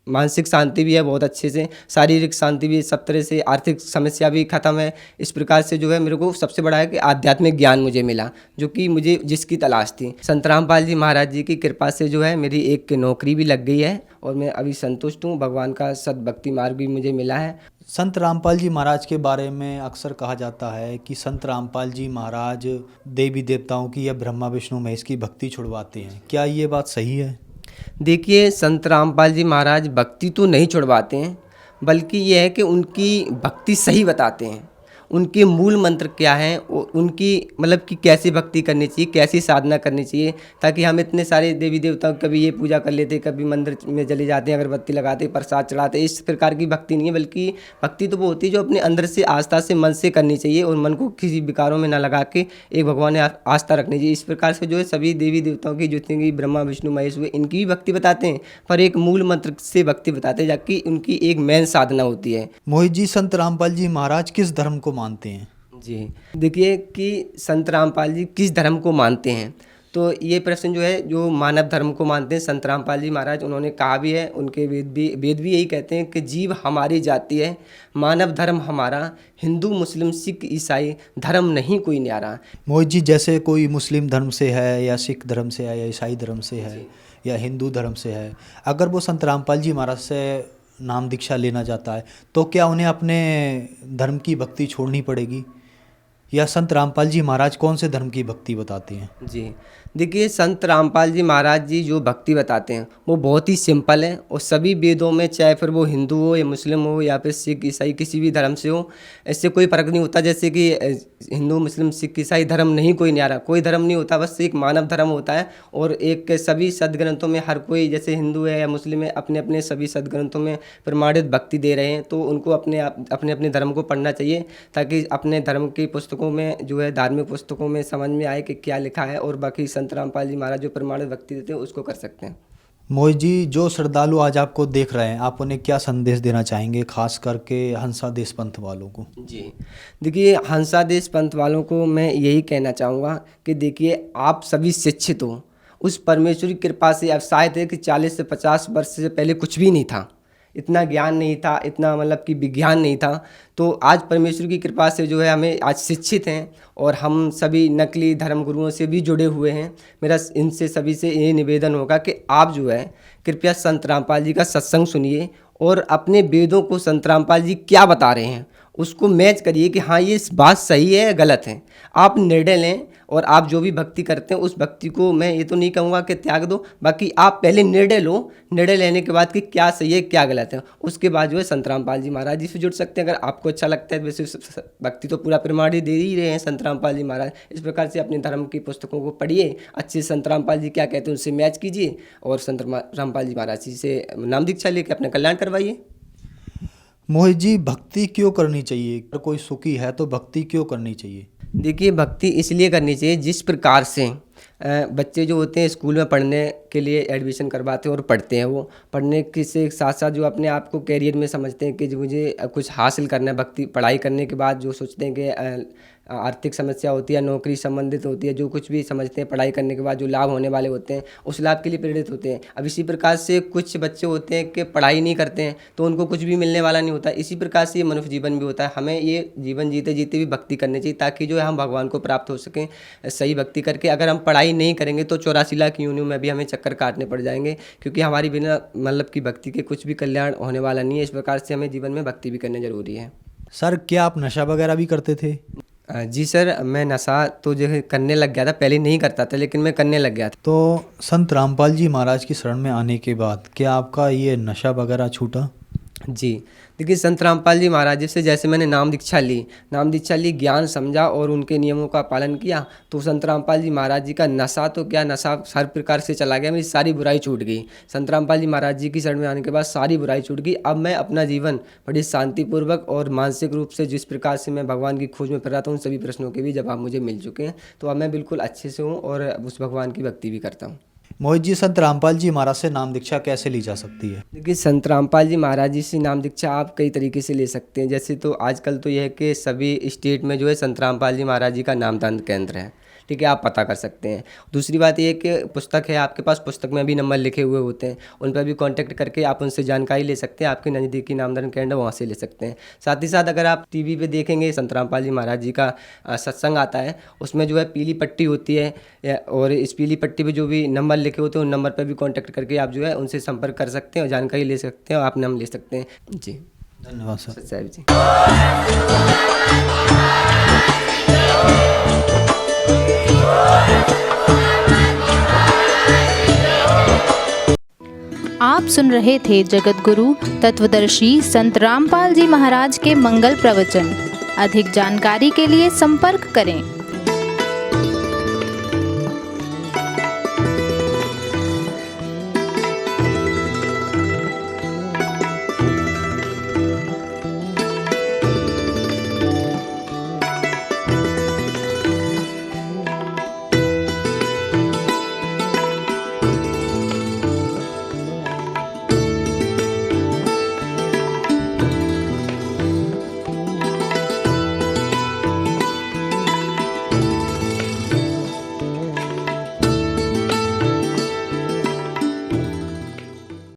मानसिक शांति भी है बहुत अच्छे से, शारीरिक शांति भी, सब तरह से आर्थिक समस्या भी खत्म है। इस प्रकार से जो है मेरे को सबसे बड़ा है कि आध्यात्मिक ज्ञान मुझे मिला जो कि मुझे जिसकी तलाश थी। संत रामपाल जी महाराज जी की कृपा से जो है मेरी एक नौकरी भी लग गई है और मैं अभी संतुष्ट हूँ। भगवान का सद्भक्ति मार्ग भी मुझे मिला है। संत रामपाल जी महाराज के बारे में अक्सर कहा जाता है कि संत रामपाल जी महाराज देवी देवताओं की या ब्रह्मा विष्णु महेश की भक्ति छुड़वाते हैं, क्या ये बात सही है? देखिए संत रामपाल जी महाराज भक्ति तो नहीं छुड़वाते हैं, बल्कि ये है कि उनकी भक्ति सही बताते हैं। उनके मूल मंत्र क्या हैं, उनकी मतलब कि कैसे भक्ति करनी चाहिए, कैसी साधना करनी चाहिए, ताकि हम इतने सारे देवी देवताओं कभी ये पूजा कर लेते, कभी मंदिर में चले जाते हैं, अगरबत्ती लगाते, प्रसाद चढ़ाते, इस प्रकार की भक्ति नहीं है। बल्कि भक्ति तो वो होती है जो अपने अंदर से आस्था से मन से करनी चाहिए और मन को किसी विकारों में न लगा के एक भगवान ने आस्था रखनी चाहिए। इस प्रकार से जो है सभी देवी देवताओं की जितनी भी ब्रह्मा विष्णु महेश हुए इनकी भी भक्ति बताते हैं, पर एक मूल मंत्र से भक्ति बताते हैं जबकि उनकी एक मेन साधना होती है। मोहित जी, संत रामपाल जी महाराज किस धर्म को मानते हैं? जी, देखिए कि संत रामपाल जी किस धर्म को मानते हैं, तो ये प्रश्न जो है जो मानव धर्म को मानते हैं संत रामपाल जी महाराज, उन्होंने कहा भी है, उनके वेद भी यही कहते हैं कि जीव हमारी जाति है, मानव धर्म हमारा, हिंदू मुस्लिम सिख ईसाई धर्म नहीं कोई न्यारा। मोहित जी, जैसे कोई मुस्लिम धर्म से है या सिख धर्म से है या ईसाई धर्म से है या हिंदू धर्म से है, अगर वो संत रामपाल जी महाराज से नाम दीक्षा लेना चाहता है तो क्या उन्हें अपने धर्म की भक्ति छोड़नी पड़ेगी, या संत रामपाल जी महाराज कौन से धर्म की भक्ति बताते हैं? जी, देखिए संत रामपाल जी महाराज जी जो भक्ति बताते हैं वो बहुत ही सिंपल है, और सभी वेदों में, चाहे फिर वो हिंदू हो या मुस्लिम हो या फिर सिख ईसाई किसी भी धर्म से हो, इससे कोई फ़र्क नहीं होता। जैसे कि हिंदू मुस्लिम सिख ईसाई धर्म नहीं कोई न्यारा, कोई धर्म नहीं होता, बस एक मानव धर्म होता है। और एक सभी सदग्रंथों में हर कोई, जैसे हिंदू है या मुस्लिम है, अपने अपने सभी सदग्रंथों में प्रमाणित भक्ति दे रहे हैं, तो उनको अपने अपने धर्म को पढ़ना चाहिए, ताकि अपने धर्म की पुस्तकों में जो है, धार्मिक पुस्तकों में समझ में आए कि क्या लिखा है, और बाकी संत रामपाल जी महाराज जो प्रमाणित भक्ति देते हैं उसको कर सकते हैं। मोहित जी, जो श्रद्धालु आज आपको देख रहे हैं, आप उन्हें क्या संदेश देना चाहेंगे, खास करके हंसादेश पंथ वालों को? जी, देखिए हंसादेश पंथ वालों को मैं यही कहना चाहूँगा कि देखिए आप सभी शिक्षित हो, उस परमेश्वर की कृपा से। अब शायद है कि 40 से 50 वर्ष से पहले कुछ भी नहीं था, इतना ज्ञान नहीं था, इतना मतलब कि विज्ञान नहीं था, तो आज परमेश्वर की कृपा से जो है हमें आज शिक्षित हैं, और हम सभी नकली धर्म गुरुओं से भी जुड़े हुए हैं। मेरा इनसे सभी से ये निवेदन होगा कि आप जो है कृपया संत रामपाल जी का सत्संग सुनिए, और अपने वेदों को संत रामपाल जी क्या बता रहे हैं उसको मैच करिए कि हाँ ये बात सही है या गलत है। आप निर्णय लें, और आप जो भी भक्ति करते हैं उस भक्ति को मैं ये तो नहीं कहूँगा कि त्याग दो, बाकी आप पहले निर्णय लो, निर्णय लेने के बाद कि क्या सही है क्या गलत है, उसके बाद जो है संत रामपाल जी महाराज जी से जुड़ सकते हैं। अगर आपको अच्छा लगता है, वैसे भक्ति तो पूरा प्रमाण दे ही रहे हैं संत रामपाल जी महाराज। इस प्रकार से अपने धर्म की पुस्तकों को पढ़िए, अच्छे संत रामपाल जी क्या कहते हैं उनसे मैच कीजिए, और संत रामपाल जी महाराज जी से नाम दीक्षा लेकर अपना कल्याण करवाइए। मोहित जी, भक्ति क्यों करनी चाहिए? अगर कोई सुखी है तो भक्ति क्यों करनी चाहिए? देखिए भक्ति इसलिए करनी चाहिए, जिस प्रकार से बच्चे जो होते हैं स्कूल में पढ़ने के लिए एडमिशन करवाते हैं और पढ़ते हैं, वो पढ़ने के से साथ साथ जो अपने आप को कैरियर में समझते हैं कि जो मुझे कुछ हासिल करना है, भक्ति पढ़ाई करने के बाद जो सोचते हैं कि आर्थिक समस्या होती है, नौकरी संबंधित होती है, जो कुछ भी समझते हैं पढ़ाई करने के बाद जो लाभ होने वाले होते हैं, उस लाभ के लिए प्रेरित होते हैं। अब इसी प्रकार से कुछ बच्चे होते हैं कि पढ़ाई नहीं करते हैं तो उनको कुछ भी मिलने वाला नहीं होता। इसी प्रकार से ये मनुष्य जीवन भी होता है। हमें ये जीवन जीते जीते भी भक्ति करनी चाहिए, ताकि जो है हम भगवान को प्राप्त हो सकें सही भक्ति करके। अगर हम पढ़ाई नहीं करेंगे तो 84 लाख योनियों में भी हमें चक्कर काटने पड़ जाएंगे, क्योंकि हमारी बिना मतलब की भक्ति के कुछ भी कल्याण होने वाला नहीं है। इस प्रकार से हमें जीवन में भक्ति भी करनी जरूरी है। सर, क्या आप नशा वगैरह भी करते थे? जी सर, मैं नशा तो जो है करने लग गया था, पहले नहीं करता था लेकिन मैं करने लग गया था। तो संत रामपाल जी महाराज की शरण में आने के बाद क्या आपका ये नशा वगैरह छूटा? जी, देखिए संत रामपाल जी महाराज जी से जैसे मैंने नाम दीक्षा ली, ज्ञान समझा और उनके नियमों का पालन किया, तो संत रामपाल जी महाराज जी का नशा तो क्या, नशा हर प्रकार से चला गया, मेरी सारी बुराई छूट गई। संत रामपाल जी महाराज जी की शरण में आने के बाद सारी बुराई छूट गई। अब मैं अपना जीवन बड़ी शांतिपूर्वक और मानसिक रूप से, जिस प्रकार से मैं भगवान की खोज में फिर रहा था, उन सभी प्रश्नों के भी जवाब मुझे मिल चुके हैं। तो अब मैं बिल्कुल अच्छे से हूँ और उस भगवान की भक्ति भी करता हूँ। मोहित जी, संत रामपाल जी महाराज से नाम दीक्षा कैसे ली जा सकती है? देखिए संत रामपाल जी महाराज जी से नाम दीक्षा आप कई तरीके से ले सकते हैं। जैसे तो आजकल तो यह है कि सभी स्टेट में जो है संत रामपाल जी महाराज जी का नामदान केंद्र है, ठीक है, आप पता कर सकते हैं। दूसरी बात ये कि पुस्तक है आपके पास, पुस्तक में भी नंबर लिखे हुए होते हैं, उन पर भी कांटेक्ट करके आप उनसे जानकारी ले सकते हैं। आपके नज़दीकी नामदान केंद्र वहाँ से ले सकते हैं। साथ ही साथ अगर आप टीवी पे देखेंगे संत रामपाल जी महाराज जी का सत्संग आता है, उसमें जो है पीली पट्टी होती है, और इस पीली पट्टी पे जो भी नंबर लिखे होते हैं उन नंबर पर भी कॉन्टैक्ट करके आप जो है उनसे संपर्क कर सकते हैं और जानकारी ले सकते हैं और आप नाम ले सकते हैं। जी, धन्यवाद सर। साहब जी। आप सुन रहे थे जगत गुरु तत्वदर्शी संत रामपाल जी महाराज के मंगल प्रवचन। अधिक जानकारी के लिए संपर्क करें।